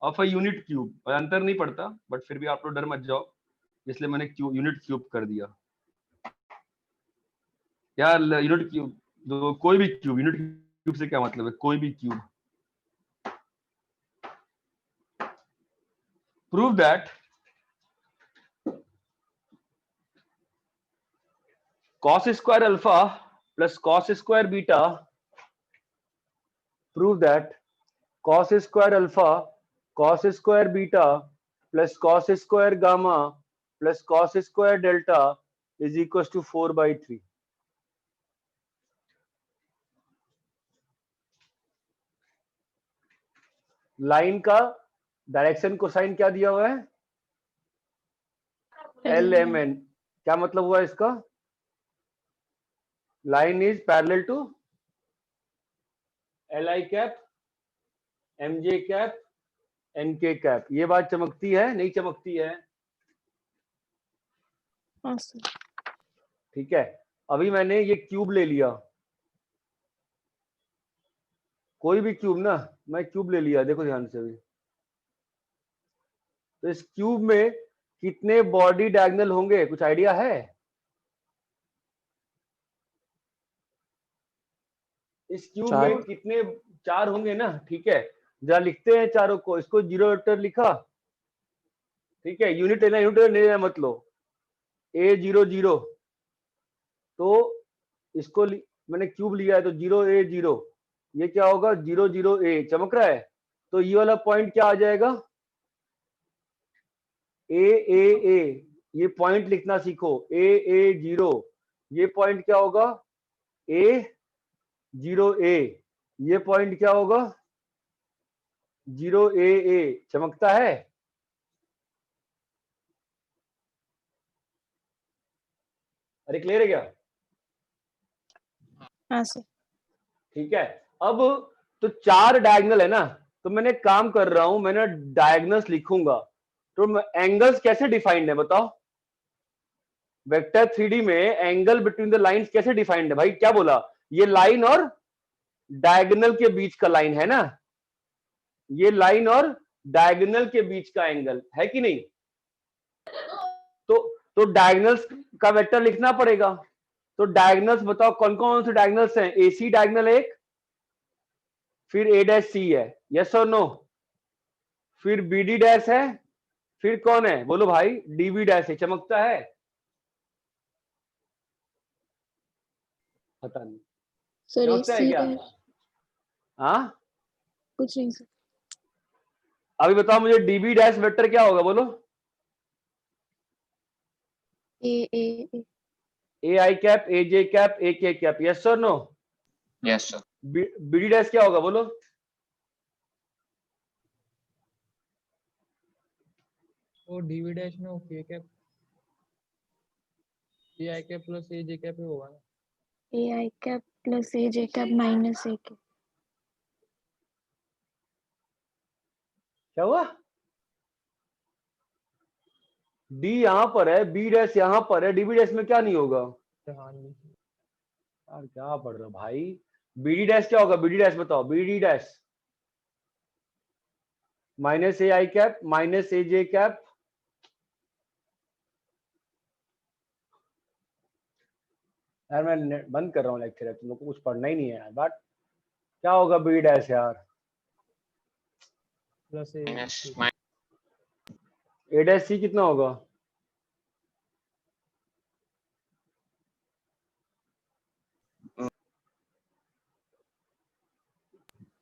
[SPEAKER 2] Of a unit cube. और अंतर नहीं पड़ता, but फिर भी आप लोग डर मत जाओ, इसलिए मैंने यूनिट क्यूब कर दिया। यार यूनिट क्यूब, जो कोई भी क्यूब, यूनिट क्यूब से क्या मतलब है, कोई भी cube. Prove that cos square alpha plus cos square beta, prove that cos square alpha cos square beta plus cos square gamma plus cos square delta is equals to 4/3. Line का direction cosine क्या दिया हुआ है, LMN। क्या मतलब हुआ इसका, line is parallel to LI cap MJ cap NK cap. ये बात चमकती है नहीं चमकती है?
[SPEAKER 6] हाँ सर।
[SPEAKER 2] ठीक है, अभी मैंने ये क्यूब ले लिया, कोई भी क्यूब ना, मैं क्यूब ले लिया, देखो ध्यान से अभी। तो इस क्यूब में कितने बॉडी डायगोनल होंगे, कुछ आइडिया है? इस क्यूब में कितने, 4 होंगे ना, ठीक है। जरा लिखते हैं चारों को, इसको 0 वेक्टर लिखा, ठीक है। यूनिट लेना, यूनिट लेना मत लो, A0 0, तो इसको मैंने क्यूब लिया है, तो 0 A 0, ये क्या होगा 0 0 A, चमक रहा है। तो ये वाला पॉइंट क्या आ जाएगा, A A A, ये पॉइंट लिखना सीखो, A A 0, ये पॉइंट क्या होगा A 0 A, ये पॉइंट क्या होगा 0 A A, चमकता है? अरे क्लियर है क्या?
[SPEAKER 6] हाँ सर।
[SPEAKER 2] ठीक है, अब तो 4 डायगोनल है ना, तो मैंने काम कर रहा हूं, मैंने डायगोनल्स लिखूंगा, तो एंगल्स कैसे डिफाइंड है बताओ? वेक्टर 3D में एंगल बिटवीन द लाइंस कैसे डिफाइंड है भाई? क्या बोला, ये लाइन और डायगोनल के बीच का लाइन है ना, ये लाइन और डायगोनल के बीच का एंगल है कि नहीं? तो डायगोनल्स का वेक्टर लिखना पड़ेगा। तो डायगोनल्स बताओ कौन कौन से डायगोनल्स हैं? AC डायगोनल एक, फिर A' C है, यस और नो, फिर BD डैश है, फिर कौन है बोलो भाई, DB डैश है, चमकता है? पता नहीं
[SPEAKER 6] सर
[SPEAKER 2] चमकता है
[SPEAKER 6] AC
[SPEAKER 2] क्या?
[SPEAKER 6] डैश
[SPEAKER 2] हाँ
[SPEAKER 6] कुछ नहीं सर।
[SPEAKER 2] अभी बताओ मुझे, DB डैश वेक्टर क्या होगा बोलो?
[SPEAKER 6] A
[SPEAKER 2] AI cap AJ cap AK cap, yes और no?
[SPEAKER 4] Yes, sir.
[SPEAKER 2] BD dash क्या होगा बोलो?
[SPEAKER 5] तो DV डैश में K cap AI cap plus AJ cap ही होगा ना।
[SPEAKER 6] AI cap plus AJ cap minus AK।
[SPEAKER 2] क्या हुआ? D यहां पर है, B डैश यहां पर है, DB डैश में क्या नहीं होगा?
[SPEAKER 5] हाँ जी।
[SPEAKER 2] यार क्या पढ़ रहे हो भाई? BD डैश क्या होगा? BD डैश बताओ, BD dash minus AI cap minus AJ cap, यार मैं बंद कर रहा हूँ लेक्चर, तुम लोग को कुछ पढ़ना ही नहीं है यार, बट क्या होगा BD डैश यार?
[SPEAKER 5] Plus
[SPEAKER 4] Minus
[SPEAKER 2] A dash C कितना होगा?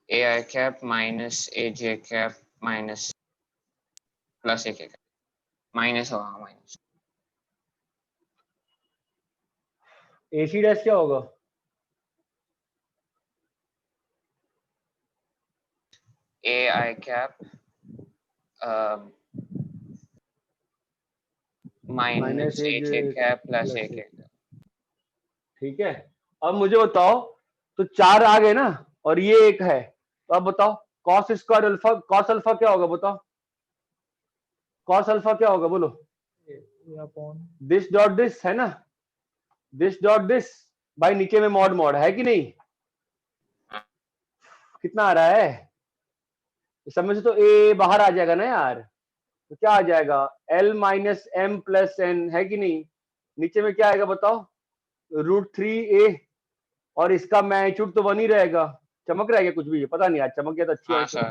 [SPEAKER 4] AI cap minus AJ cap minus plus AK cap. Minus होगा minus.
[SPEAKER 2] AC डैश क्या होगा?
[SPEAKER 4] AI cap माइनस ए जे कैप प्लस ए के।
[SPEAKER 2] ठीक है, अब मुझे बताओ, तो 4 आ गए ना, और ये एक है, तो अब बताओ cos square alpha, cos alpha क्या होगा बताओ, कॉस अल्फा क्या होगा बोलो,
[SPEAKER 5] अपॉन
[SPEAKER 2] दिस डॉट दिस है ना, दिस डॉट दिस भाई, नीचे में मॉड मॉड है कि नहीं, कितना आ रहा है, इस समय से तो ए बाहर आ जाएगा ना यार, तो क्या आ जाएगा L minus M plus N, है कि नहीं, नीचे में क्या आएगा बताओ, √3a, और इसका मैग्नीट्यूड तो 1 ही रहेगा, चमक रहेगा कुछ भी, पता नहीं आज चमक गया तो अच्छी
[SPEAKER 4] हाँ
[SPEAKER 2] है,
[SPEAKER 4] सर।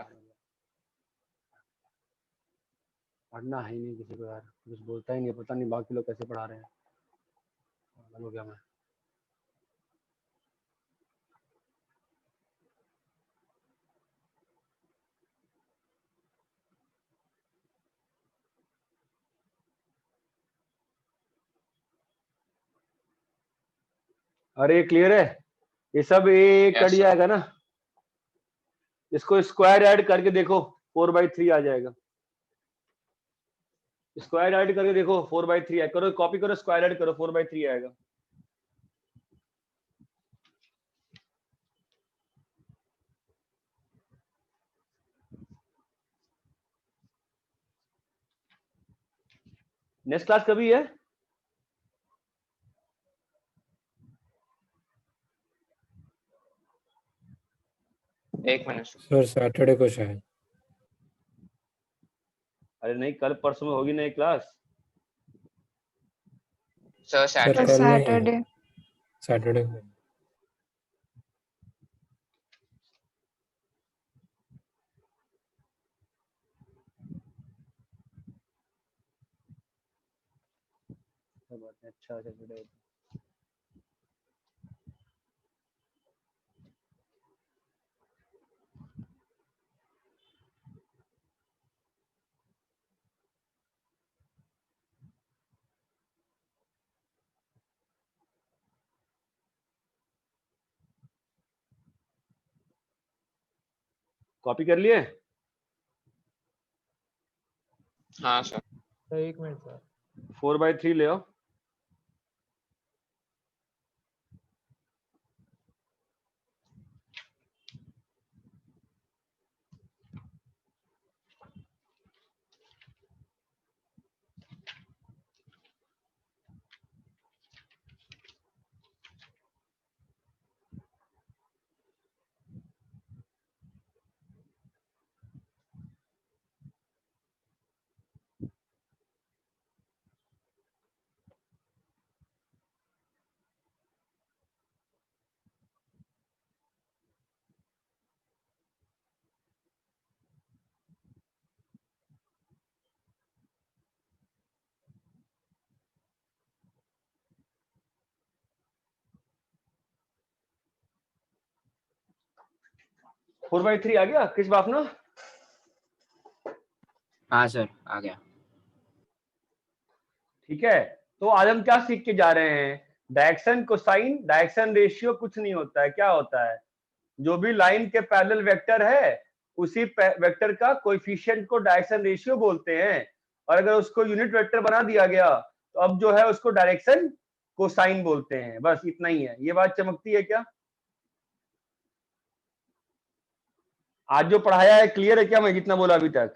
[SPEAKER 2] पढ़ना है ही नहीं किसी को यार, कुछ बोलता ही नहीं, पता नहीं बाकी लोग कैसे पढ़ा रहे हैं, पागल हो गया मैं। अरे क्लियर है, ये सब ए कट
[SPEAKER 4] Yes, sir.
[SPEAKER 2] जाएगा ना, इसको स्क्वायर ऐड करके देखो 4/3 आ जाएगा, स्क्वायर ऐड करके देखो 4/3 करो, कॉपी करो, स्क्वायर ऐड करो 4/3 आएगा। नेक्स्ट क्लास कभी है?
[SPEAKER 4] एक मिनट
[SPEAKER 3] सर सैटरडे को शायद।
[SPEAKER 2] अरे नहीं, कल परसों में होगी नहीं क्लास,
[SPEAKER 4] सर।
[SPEAKER 3] Sir
[SPEAKER 4] Saturday.
[SPEAKER 3] कल नहीं,
[SPEAKER 6] सैटरडे।
[SPEAKER 3] सैटरडे को।
[SPEAKER 2] अच्छा सैटरडे, कॉपी कर लिए?
[SPEAKER 4] हाँ सर।
[SPEAKER 5] सर, एक मिनट सर।
[SPEAKER 2] 4/3 ले आओ, फोर बाई थ्री आ गया किस बाप ना?
[SPEAKER 1] हाँ सर आ गया।
[SPEAKER 2] ठीक है, तो आज हम क्या सीख के जा रहे हैं, डायरेक्शन कोसाइन, डायरेक्शन रेशियो कुछ नहीं होता है, क्या होता है, जो भी लाइन के पैरेलल वेक्टर है उसी वेक्टर का कोएफिशिएंट को डायरेक्शन रेशियो बोलते हैं, और अगर उसको यूनिट वेक्टर बना दिया गया तो अब जो है उसको डायरेक्शन कोसाइन बोलते हैं, बस इतना ही है। ये बात चमकती है क्या? आज जो पढ़ाया है क्लियर है क्या, मैं जितना बोला अभी तक?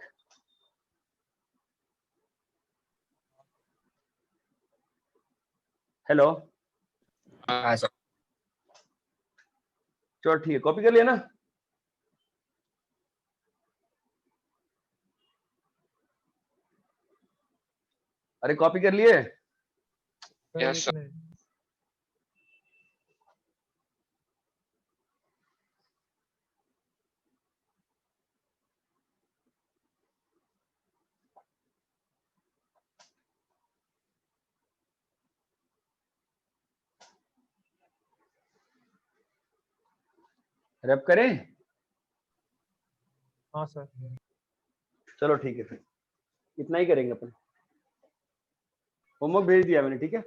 [SPEAKER 2] हेलो,
[SPEAKER 1] हाँ सर।
[SPEAKER 2] चलो ठीक है, कॉपी कर लिया ना? अरे कॉपी कर लिए?
[SPEAKER 5] सर,
[SPEAKER 4] Yes,
[SPEAKER 5] एक
[SPEAKER 4] sir.
[SPEAKER 5] मिनट।
[SPEAKER 2] रैप करें?
[SPEAKER 5] हाँ सर।
[SPEAKER 2] चलो ठीक है, फिर इतना ही करेंगे अपन, होमवर्क भेज दिया मैंने, ठीक है।